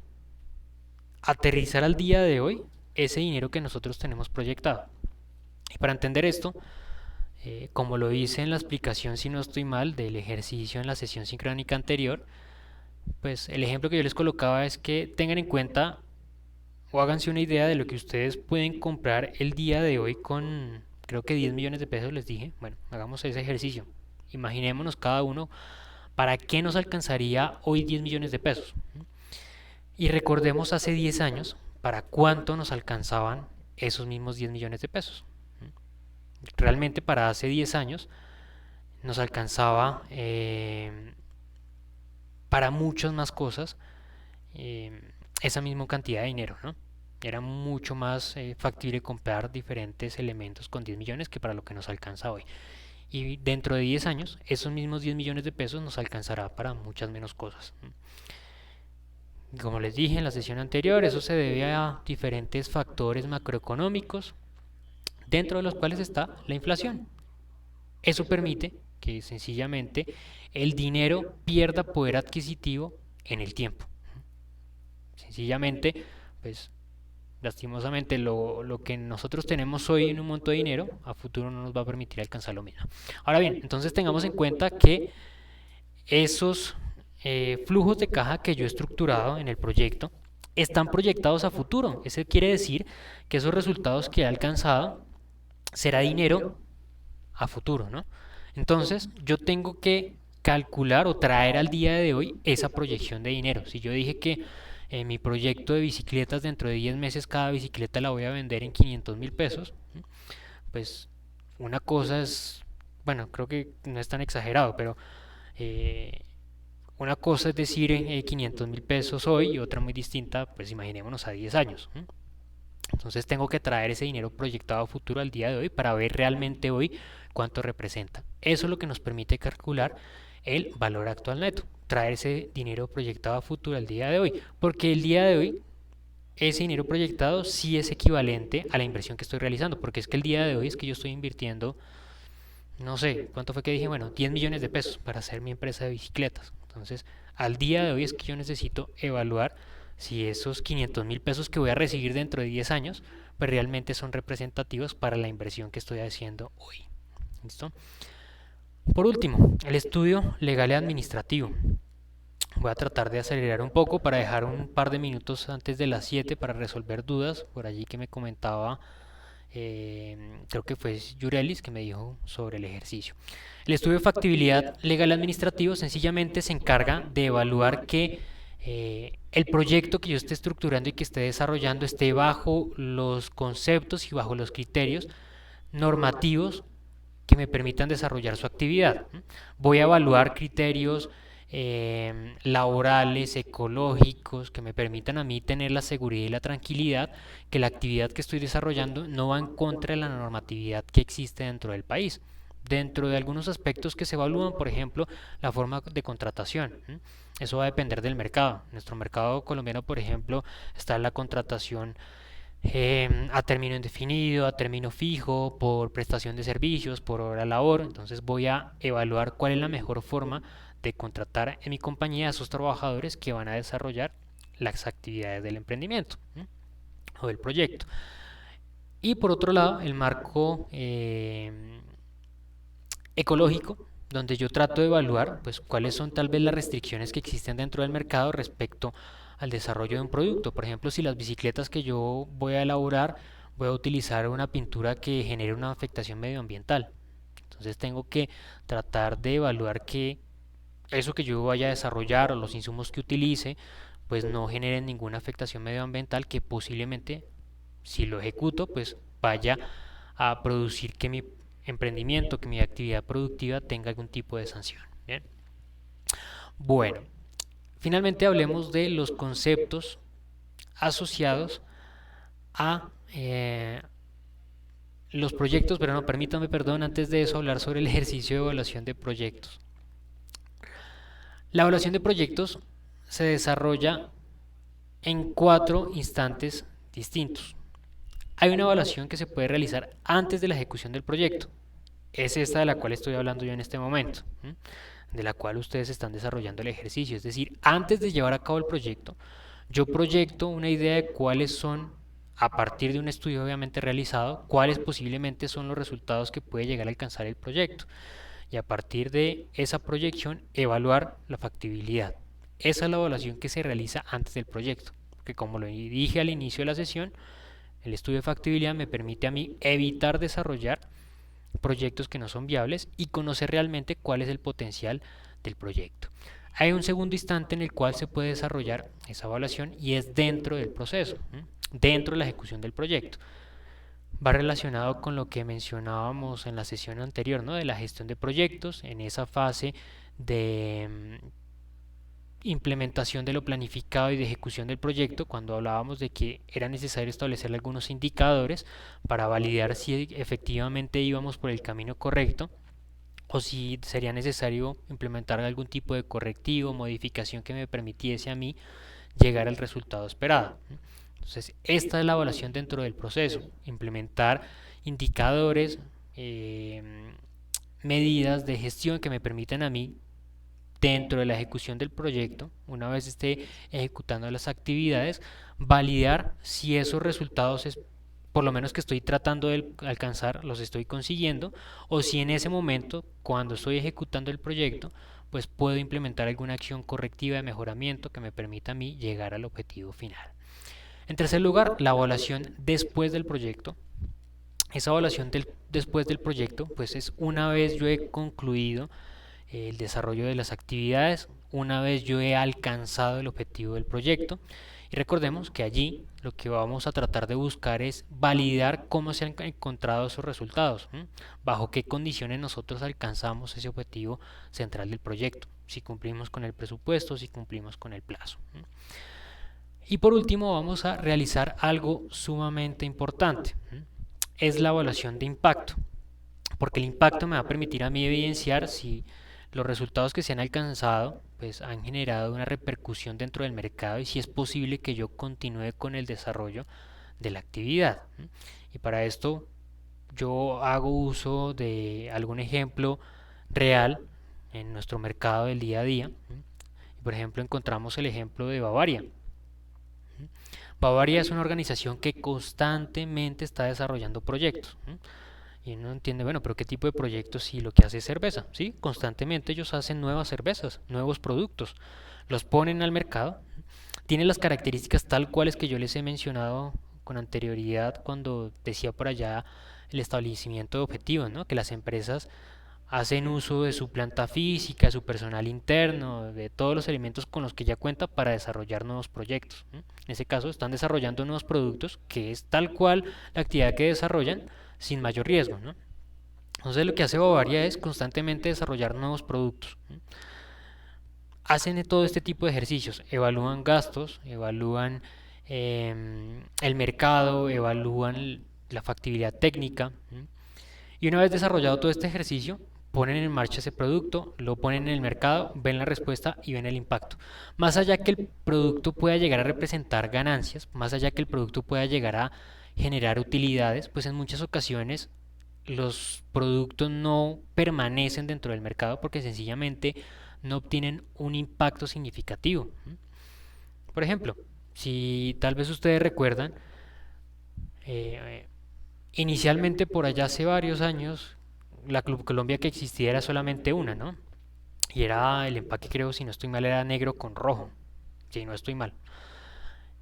aterrizar al día de hoy ese dinero que nosotros tenemos proyectado. Y para entender esto, como lo hice en la explicación, si no estoy mal, del ejercicio en la sesión sincrónica anterior, pues el ejemplo que yo les colocaba es que tengan en cuenta o háganse una idea de lo que ustedes pueden comprar el día de hoy con, creo que 10 millones de pesos les dije. Bueno, hagamos ese ejercicio. Imaginémonos cada uno para qué nos alcanzaría hoy 10 millones de pesos. Y recordemos hace 10 años para cuánto nos alcanzaban esos mismos 10 millones de pesos. Realmente para hace 10 años nos alcanzaba para muchas más cosas esa misma cantidad de dinero, ¿no? Era mucho más factible comprar diferentes elementos con 10 millones que para lo que nos alcanza hoy. Y dentro de 10 años, esos mismos 10 millones de pesos nos alcanzará para muchas menos cosas. Como les dije en la sesión anterior, eso se debe a diferentes factores macroeconómicos, dentro de los cuales está la inflación. Eso permite que sencillamente el dinero pierda poder adquisitivo en el tiempo. Sencillamente, pues lastimosamente lo que nosotros tenemos hoy en un monto de dinero, a futuro no nos va a permitir alcanzar lo mismo. Ahora bien, entonces tengamos en cuenta que esos flujos de caja que yo he estructurado en el proyecto están proyectados a futuro. Eso quiere decir que esos resultados que he alcanzado será dinero a futuro, ¿no? Entonces, yo tengo que calcular o traer al día de hoy esa proyección de dinero. Si yo dije que mi proyecto de bicicletas dentro de 10 meses cada bicicleta la voy a vender en 500.000 pesos, pues una cosa es, bueno, creo que no es tan exagerado, pero eh, una cosa es decir 500.000 pesos hoy y otra muy distinta, pues imaginémonos a 10 años. Entonces tengo que traer ese dinero proyectado a futuro al día de hoy para ver realmente hoy cuánto representa. Eso es lo que nos permite calcular el valor actual neto. Traer ese dinero proyectado a futuro al día de hoy. Porque el día de hoy ese dinero proyectado sí es equivalente a la inversión que estoy realizando. Porque es que el día de hoy es que yo estoy invirtiendo, no sé, ¿cuánto fue que dije? Bueno, 10 millones de pesos para hacer mi empresa de bicicletas. Entonces, al día de hoy es que yo necesito evaluar si esos 500.000 pesos que voy a recibir dentro de 10 años, pues realmente son representativos para la inversión que estoy haciendo hoy. ¿Listo? Por último, el estudio legal y administrativo. Voy a tratar de acelerar un poco para dejar un par de minutos antes de las 7 para resolver dudas por allí que me comentaba, creo que fue Yurelis que me dijo sobre el ejercicio. El estudio de factibilidad legal administrativo sencillamente se encarga de evaluar que el proyecto que yo esté estructurando y que esté desarrollando esté bajo los conceptos y bajo los criterios normativos que me permitan desarrollar su actividad. Voy a evaluar criterios laborales, ecológicos, que me permitan a mí tener la seguridad y la tranquilidad que la actividad que estoy desarrollando no va en contra de la normatividad que existe dentro del país. Dentro de algunos aspectos que se evalúan, por ejemplo, la forma de contratación. Eso va a depender del mercado. Nuestro mercado colombiano, por ejemplo, está en la contratación a término indefinido, a término fijo, por prestación de servicios, por hora labor. Entonces voy a evaluar cuál es la mejor forma de contratar en mi compañía a esos trabajadores que van a desarrollar las actividades del emprendimiento o del proyecto. Y por otro lado, el marco ecológico, donde yo trato de evaluar pues cuáles son tal vez las restricciones que existen dentro del mercado respecto al desarrollo de un producto. Por ejemplo, si las bicicletas que yo voy a elaborar voy a utilizar una pintura que genere una afectación medioambiental. Entonces tengo que tratar de evaluar que eso que yo vaya a desarrollar o los insumos que utilice pues no generen ninguna afectación medioambiental que posiblemente si lo ejecuto pues vaya a producir que mi emprendimiento, que mi actividad productiva tenga algún tipo de sanción. ¿Bien? Bueno, finalmente hablemos de los conceptos asociados a los proyectos, pero no, permítame, perdón, antes de eso hablar sobre el ejercicio de evaluación de proyectos. La evaluación de proyectos se desarrolla en cuatro instantes distintos. Hay una evaluación que se puede realizar antes de la ejecución del proyecto. Es esta de la cual estoy hablando yo en este momento, de la cual ustedes están desarrollando el ejercicio. Es decir, antes de llevar a cabo el proyecto, yo proyecto una idea de cuáles son, a partir de un estudio obviamente realizado, cuáles posiblemente son los resultados que puede llegar a alcanzar el proyecto. Y a partir de esa proyección, evaluar la factibilidad. Esa es la evaluación que se realiza antes del proyecto. Que como lo dije al inicio de la sesión, el estudio de factibilidad me permite a mí evitar desarrollar proyectos que no son viables y conocer realmente cuál es el potencial del proyecto. Hay un segundo instante en el cual se puede desarrollar esa evaluación y es dentro del proceso, dentro de la ejecución del proyecto. Va relacionado con lo que mencionábamos en la sesión anterior, ¿no? De la gestión de proyectos, en esa fase de implementación de lo planificado y de ejecución del proyecto, cuando hablábamos de que era necesario establecer algunos indicadores para validar si efectivamente íbamos por el camino correcto o si sería necesario implementar algún tipo de correctivo, modificación que me permitiese a mí llegar al resultado esperado. Entonces, esta es la evaluación dentro del proceso, implementar indicadores, medidas de gestión que me permitan a mí dentro de la ejecución del proyecto, una vez esté ejecutando las actividades, validar si esos resultados es por lo menos que estoy tratando de alcanzar, los estoy consiguiendo, o si en ese momento, cuando estoy ejecutando el proyecto, pues puedo implementar alguna acción correctiva de mejoramiento que me permita a mí llegar al objetivo final. En tercer lugar, la evaluación después del proyecto. Esa evaluación después del proyecto, pues es una vez yo he concluido el desarrollo de las actividades, una vez yo he alcanzado el objetivo del proyecto. Y recordemos que allí lo que vamos a tratar de buscar es validar cómo se han encontrado esos resultados, bajo qué condiciones nosotros alcanzamos ese objetivo central del proyecto, si cumplimos con el presupuesto, si cumplimos con el plazo. Y por último vamos a realizar algo sumamente importante, es la evaluación de impacto, porque el impacto me va a permitir a mí evidenciar si los resultados que se han alcanzado pues han generado una repercusión dentro del mercado y si es posible que yo continúe con el desarrollo de la actividad. Y para esto yo hago uso de algún ejemplo real en nuestro mercado del día a día. Por ejemplo, encontramos el ejemplo de Bavaria. Bavaria es una organización que constantemente está desarrollando proyectos. Y uno entiende, bueno, pero ¿qué tipo de proyectos si lo que hace es cerveza? Sí, constantemente ellos hacen nuevas cervezas, nuevos productos, los ponen al mercado, tienen las características tal cuales que yo les he mencionado con anterioridad cuando decía por allá el establecimiento de objetivos, ¿no? Que las empresas hacen uso de su planta física, su personal interno, de todos los elementos con los que ya cuenta para desarrollar nuevos proyectos. En ese caso, están desarrollando nuevos productos, que es tal cual la actividad que desarrollan sin mayor riesgo, ¿no? Entonces, lo que hace Bavaria es constantemente desarrollar nuevos productos. Hacen todo este tipo de ejercicios, evalúan gastos, evalúan el mercado, evalúan la factibilidad técnica. Y una vez desarrollado todo este ejercicio, ponen en marcha ese producto, lo ponen en el mercado, ven la respuesta y ven el impacto. Más allá que el producto pueda llegar a representar ganancias, más allá que el producto pueda llegar a generar utilidades, pues en muchas ocasiones los productos no permanecen dentro del mercado porque sencillamente no obtienen un impacto significativo. Por ejemplo, si tal vez ustedes recuerdan, eh, inicialmente por allá hace varios años, la Club Colombia que existía era solamente una, ¿no? Y era el empaque, creo, si no estoy mal, era negro con rojo. Si no estoy mal.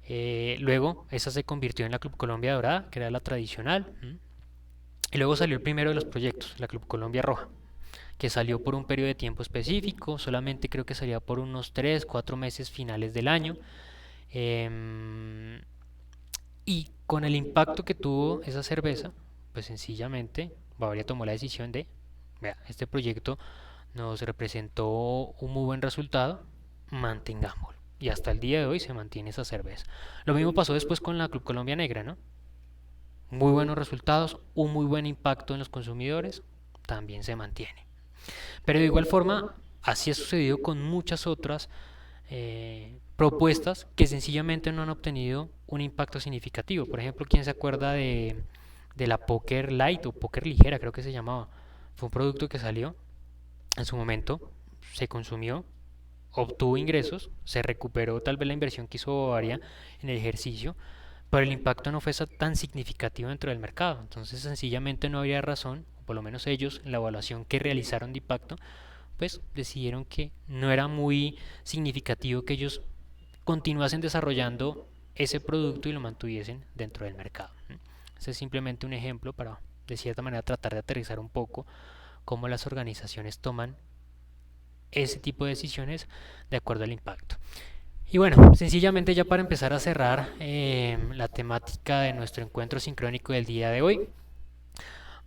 Luego, esa se convirtió en la Club Colombia Dorada, que era la tradicional. Y luego salió el primero de los proyectos, la Club Colombia Roja, que salió por un periodo de tiempo específico, solamente creo que salía por unos 3 4 meses finales del año. Eh, y con el impacto que tuvo esa cerveza, pues sencillamente Bavaria tomó la decisión de, vea, este proyecto nos representó un muy buen resultado, mantengámoslo. Y hasta el día de hoy se mantiene esa cerveza. Lo mismo pasó después con la Club Colombia Negra, ¿no? muy buenos resultados, un muy buen impacto en los consumidores, también se mantiene. Pero de igual forma, así ha sucedido con muchas otras propuestas que sencillamente no han obtenido un impacto significativo. Por ejemplo, ¿quién se acuerda de la Poker Light o Poker Ligera, creo que se llamaba? Fue un producto que salió en su momento, se consumió, obtuvo ingresos, se recuperó tal vez la inversión que hizo Bavaria en el ejercicio, pero el impacto no fue tan significativo dentro del mercado. Entonces sencillamente no había razón, o por lo menos ellos, en la evaluación que realizaron de impacto, pues decidieron que no era muy significativo que ellos continuasen desarrollando ese producto y lo mantuviesen dentro del mercado. Ese es simplemente un ejemplo para, de cierta manera, tratar de aterrizar un poco cómo las organizaciones toman ese tipo de decisiones de acuerdo al impacto. Y bueno, sencillamente ya para empezar a cerrar la temática de nuestro encuentro sincrónico del día de hoy,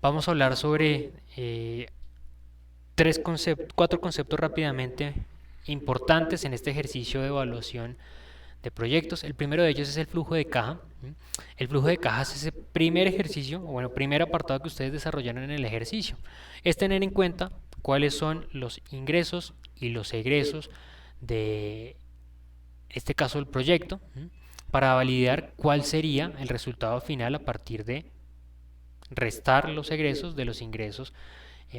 vamos a hablar sobre cuatro conceptos rápidamente importantes en este ejercicio de evaluación de proyectos. El primero de ellos es el flujo de caja. El flujo de caja es ese primer ejercicio, o bueno, primer apartado que ustedes desarrollaron en el ejercicio. Es tener en cuenta cuáles son los ingresos y los egresos de este caso el proyecto, para validar cuál sería el resultado final a partir de restar los egresos de los ingresos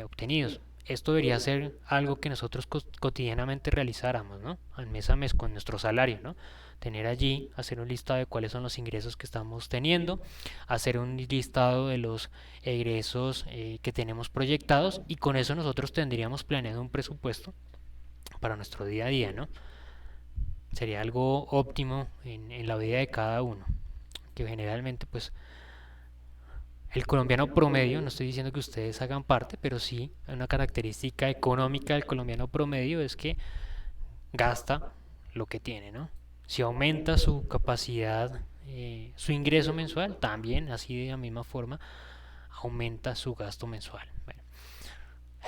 obtenidos. Esto debería ser algo que nosotros cotidianamente realizáramos, ¿no? Al mes a mes con nuestro salario, ¿no? Tener allí, hacer un listado de cuáles son los ingresos que estamos teniendo, hacer un listado de los egresos que tenemos proyectados, y con eso nosotros tendríamos planeado un presupuesto para nuestro día a día, ¿no? Sería algo óptimo en la vida de cada uno, que generalmente pues el colombiano promedio, no estoy diciendo que ustedes hagan parte, pero sí una característica económica del colombiano promedio es que gasta lo que tiene, ¿no? Si aumenta su capacidad, su ingreso mensual, también así de la misma forma aumenta su gasto mensual. Bueno,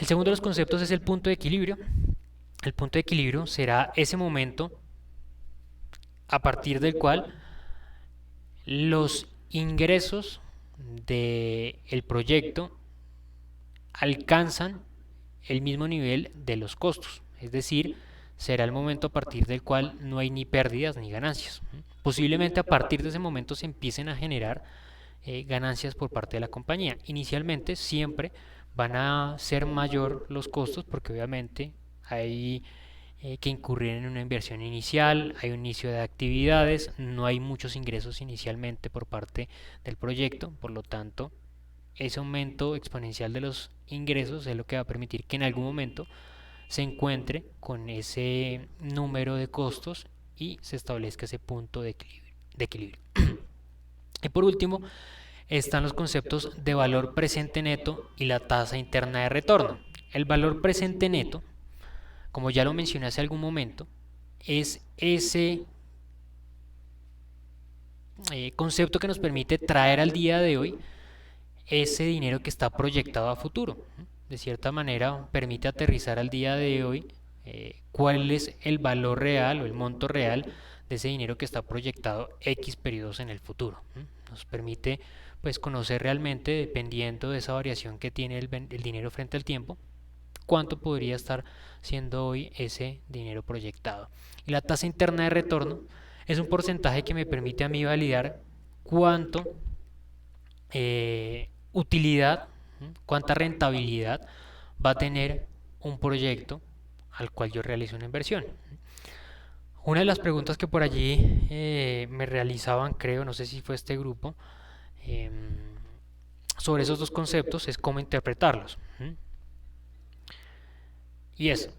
el segundo de los conceptos es el punto de equilibrio. El punto de equilibrio será ese momento a partir del cual los ingresos del proyecto alcanzan el mismo nivel de los costos, es decir, será el momento a partir del cual no hay ni pérdidas ni ganancias. Posiblemente a partir de ese momento se empiecen a generar ganancias por parte de la compañía. Inicialmente siempre van a ser mayor los costos porque obviamente hay que incurrir en una inversión inicial, hay un inicio de actividades, no hay muchos ingresos inicialmente por parte del proyecto, por lo tanto, ese aumento exponencial de los ingresos es lo que va a permitir que en algún momento se encuentre con ese número de costos y se establezca ese punto de equilibrio. Y por último, están los conceptos de valor presente neto y la tasa interna de retorno. El valor presente neto, como ya lo mencioné hace algún momento, es ese concepto que nos permite traer al día de hoy ese dinero que está proyectado a futuro. De cierta manera, permite aterrizar al día de hoy cuál es el valor real o el monto real de ese dinero que está proyectado X periodos en el futuro. Nos permite pues conocer realmente, dependiendo de esa variación que tiene el dinero frente al tiempo, cuánto podría estar siendo hoy ese dinero proyectado. Y la tasa interna de retorno es un porcentaje que me permite a mí validar cuánto utilidad, cuánta rentabilidad va a tener un proyecto al cual yo realizo una inversión. Una de las preguntas que por allí me realizaban, creo, no sé si fue este grupo, eh, sobre esos dos conceptos es cómo interpretarlos. Y es,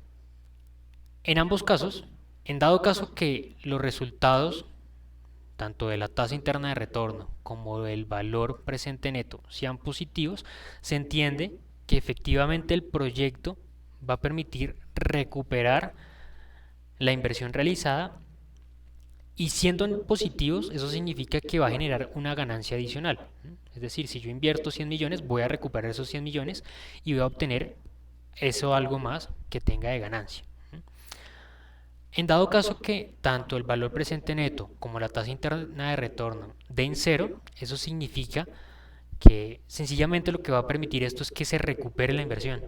en ambos casos, en dado caso que los resultados tanto de la tasa interna de retorno como del valor presente neto sean positivos, se entiende que efectivamente el proyecto va a permitir recuperar la inversión realizada, y siendo positivos, eso significa que va a generar una ganancia adicional. Es decir, si yo invierto 100 millones, voy a recuperar esos 100 millones y voy a obtener eso algo más que tenga de ganancia. En dado caso que tanto el valor presente neto como la tasa interna de retorno den cero, eso significa que sencillamente lo que va a permitir esto es que se recupere la inversión.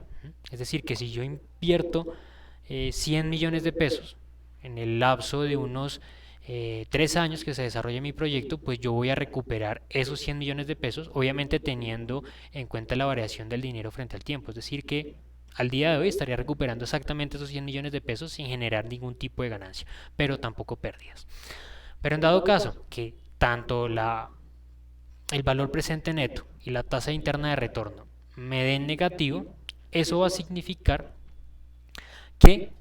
Es decir, que si yo invierto 100 millones de pesos en el lapso de unos 3 años que se desarrolle mi proyecto, pues yo voy a recuperar esos 100 millones de pesos, obviamente teniendo en cuenta la variación del dinero frente al tiempo. Es decir, que al día de hoy estaría recuperando exactamente esos 100 millones de pesos sin generar ningún tipo de ganancia, pero tampoco pérdidas. Pero en dado caso que tanto el valor presente neto y la tasa interna de retorno me den negativo, eso va a significar que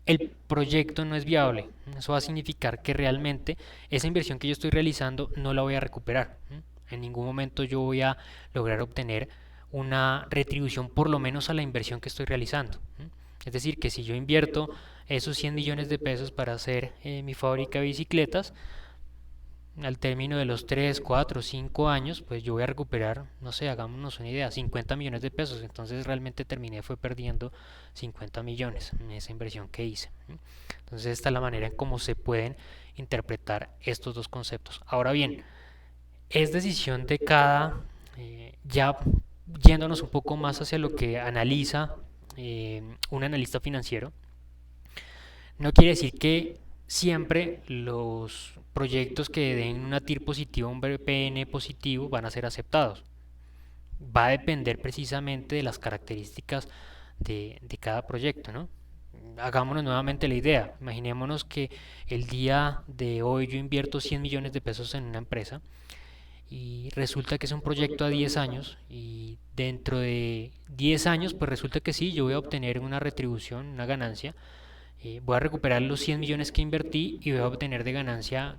el proyecto no es viable. Eso va a significar que realmente esa inversión que yo estoy realizando no la voy a recuperar. En ningún momento yo voy a lograr obtener una retribución por lo menos a la inversión que estoy realizando. Es decir, que si yo invierto esos 100 millones de pesos para hacer mi fábrica de bicicletas, al término de los 3 4 5 años, pues yo voy a recuperar, no sé, hagámonos una idea, 50 millones de pesos. Entonces realmente terminé fue perdiendo 50 millones en esa inversión que hice. Entonces esta es la manera en cómo se pueden interpretar estos dos conceptos. Ahora bien, es decisión de cada, ya yéndonos un poco más hacia lo que analiza un analista financiero, no quiere decir que siempre los proyectos que den una TIR positiva, un BPN positivo, van a ser aceptados. Va a depender precisamente de las características de cada proyecto, ¿no? Hagámonos nuevamente la idea. Imaginémonos que el día de hoy yo invierto 100 millones de pesos en una empresa y resulta que es un proyecto a 10 años y dentro de 10 años pues resulta que sí, yo voy a obtener una retribución, una ganancia, voy a recuperar los 100 millones que invertí y voy a obtener de ganancia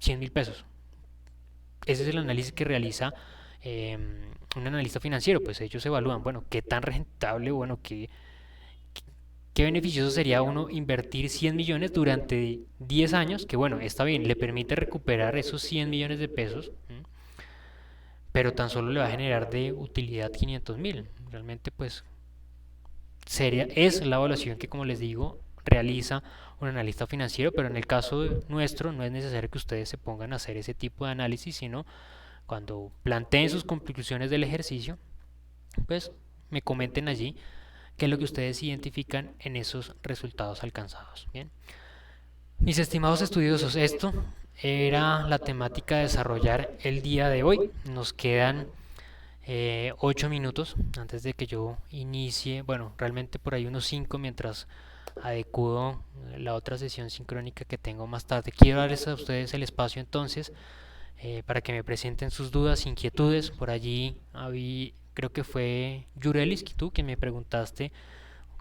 100.000 pesos. Ese es el análisis que realiza un analista financiero. Pues ellos evalúan, bueno, qué tan rentable, bueno, qué beneficioso sería uno invertir 100 millones durante 10 años, que bueno, está bien, le permite recuperar esos 100 millones de pesos, pero tan solo le va a generar de utilidad 500.000. Realmente pues es la evaluación que, como les digo, realiza un analista financiero, pero en el caso nuestro no es necesario que ustedes se pongan a hacer ese tipo de análisis, sino cuando planteen sus conclusiones del ejercicio, pues me comenten allí qué es lo que ustedes identifican en esos resultados alcanzados. Bien, mis estimados estudiosos, esto era la temática a desarrollar el día de hoy. Nos quedan 8 minutos antes de que yo inicie, bueno, realmente por ahí unos 5 mientras adecuo la otra sesión sincrónica que tengo más tarde. Quiero darles a ustedes el espacio entonces para que me presenten sus dudas, inquietudes. Por allí creo que fue Yurelis, tú que me preguntaste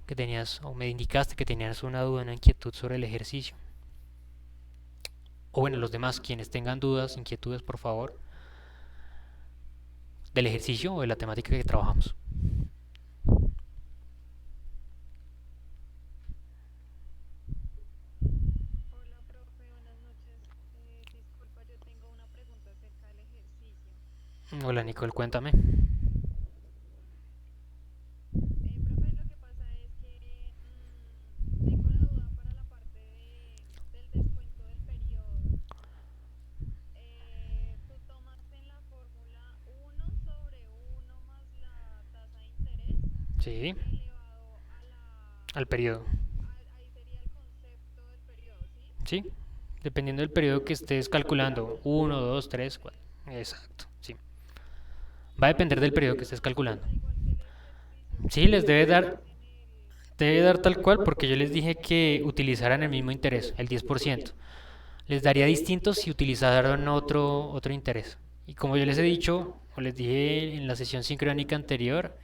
que tenías o me indicaste que tenías una duda, una inquietud sobre el ejercicio. O bueno, los demás quienes tengan dudas, inquietudes, por favor, del ejercicio o de la temática que trabajamos. Hola, profe, buenas noches. Disculpa, yo tengo una pregunta acerca del ejercicio. Hola Nicole, cuéntame. Profe, lo que pasa es que tengo la duda para la parte del descuento del periodo. Tú tomas en la fórmula 1/1 más la tasa de interés Sí, elevado a al periodo. ahí sería el concepto del periodo, ¿sí? Sí, dependiendo del periodo que estés calculando. Uno, 2, 3, 4. Exacto, sí. Va a depender del periodo que estés Eso calculando. da igual que el ejercicio Sí, que les utilizamos en el... debe dar tal cual porque yo les dije que utilizaran el mismo interés, el 10%. Les daría distinto si utilizaran otro interés. Y como yo les he dicho, o les dije en la sesión sincrónica anterior,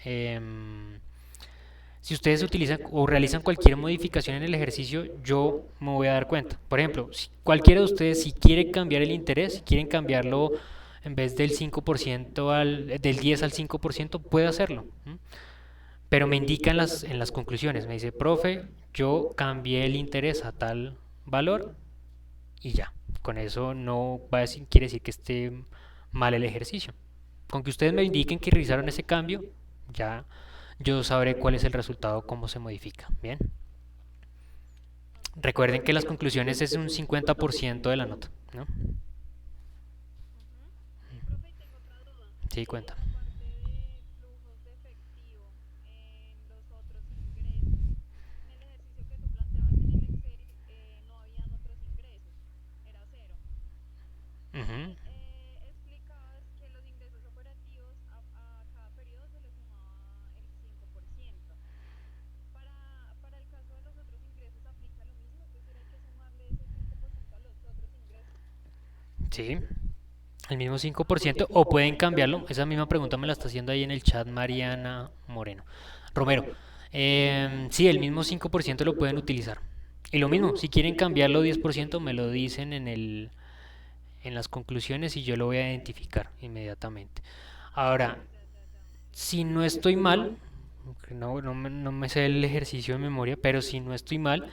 si ustedes utilizan o realizan cualquier modificación en el ejercicio, yo me voy a dar cuenta. Por ejemplo, si cualquiera de ustedes, si quiere cambiar el interés, si quieren cambiarlo en vez del 5% del 10 al 5%, puede hacerlo. Pero me indica en las conclusiones, me dice, profe, yo cambié el interés a tal valor y ya. Con eso no va a decir, quiere decir que esté mal el ejercicio. Con que ustedes me indiquen que realizaron ese cambio, ya yo sabré cuál es el resultado, cómo se modifica. Bien. Ok. Recuerden que las conclusiones es un 50% de la nota, ¿no? Ujú. Profe, Sí, cuenta. En la parte de flujos de efectivo, en los otros ingresos, en el ejercicio que tú planteabas en el Excel, no habían otros ingresos, era cero. Ujú. Y explicabas que los ingresos operativos a cada periodo se les sumaba el 5%. Para el caso de los otros ingresos aplica lo mismo, es decir, hay que sumarle ese 5% a los otros ingresos. Sí, el mismo 5% o pueden cambiarlo. Esa misma pregunta me la está haciendo ahí en el chat Mariana Moreno. Romero, sí, el mismo 5% lo pueden utilizar. Y lo mismo, si quieren cambiarlo 10% me lo dicen en las conclusiones y yo lo voy a identificar inmediatamente. Ahora, Ya, ya, ya, si listo. no estoy mal, no me sé el ejercicio de memoria, pero si no estoy mal,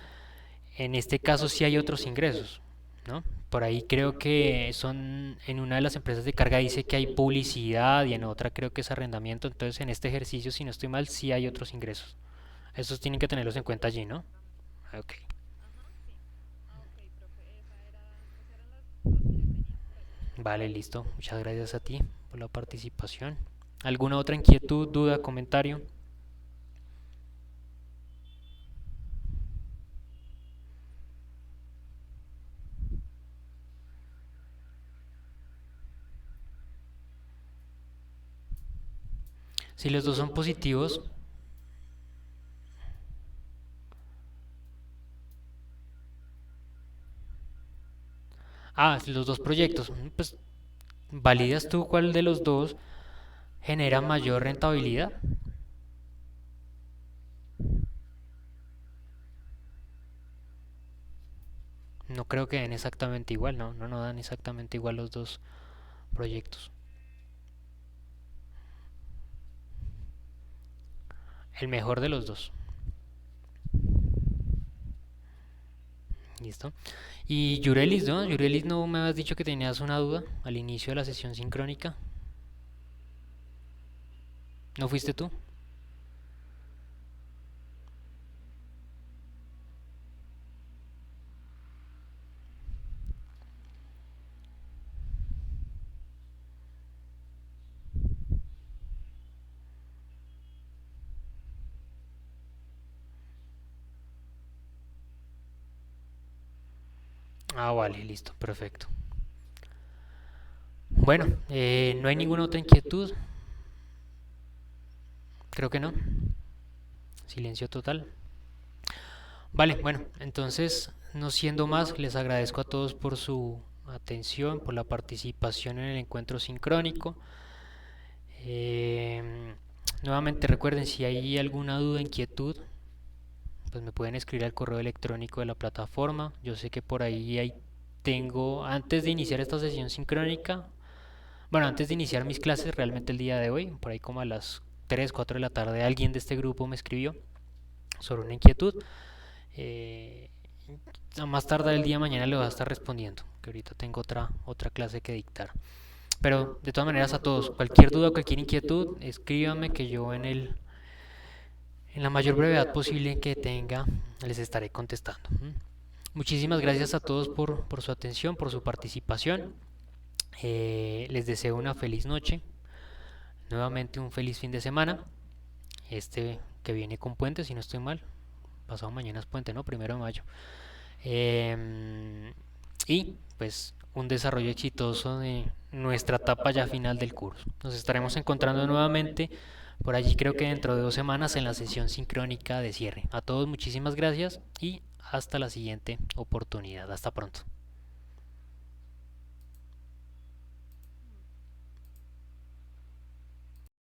en este caso sí hay otros ingresos, ¿no? Por ahí creo que son, en una de las empresas de carga dice que hay publicidad y en otra creo que es arrendamiento, entonces en este ejercicio, si no estoy mal, sí hay otros ingresos. Esos tienen que tenerlos en cuenta allí, ¿no? Exactamente. Ok. Ajá, sí. Ah, ok, profe, esas eran las dudas que yo tenía. Gracias. Vale, listo. Muchas gracias a ti por la participación. ¿Alguna otra inquietud, duda, comentario? Si los dos son positivos, si los dos proyectos, pues validas tú cuál de los dos genera mayor rentabilidad. No creo que den exactamente igual, no, no dan exactamente igual los dos proyectos. El mejor de los dos. ¿Listo? Y Yurelis, ¿no? Yurelis, no me habías dicho que tenías una duda al inicio de la sesión sincrónica. ¿No fuiste tú? Ah, vale, listo, perfecto. Bueno, no hay ninguna otra inquietud. Creo que no. Silencio total. Vale, bueno, entonces, no siendo más, les agradezco a todos por su atención, por la participación en el encuentro sincrónico. Eh, Nuevamente recuerden, si hay alguna duda, inquietud, pues me pueden escribir al correo electrónico de la plataforma. Yo sé que por ahí tengo, antes de iniciar esta sesión sincrónica, bueno, antes de iniciar mis clases realmente el día de hoy, por ahí como a las 3 4 de la tarde, alguien de este grupo me escribió sobre una inquietud. Eh, a más tardar el día de mañana le voy a estar respondiendo, que ahorita tengo otra clase que dictar. Pero de todas maneras a todos, cualquier duda o cualquier inquietud, escríbanme que yo en la mayor brevedad posible que tenga les estaré contestando. Muchísimas gracias a todos por su atención, por su participación. Les deseo una feliz noche, nuevamente un feliz fin de semana, este que viene con puente, si no estoy mal, pasado mañana es puente, ¿no? 1 de mayo. Y pues un desarrollo exitoso de nuestra etapa ya final del curso. Nos estaremos encontrando nuevamente por allí creo que dentro de 2 semanas en la sesión sincrónica de cierre. A todos muchísimas gracias y hasta la siguiente oportunidad. Hasta pronto.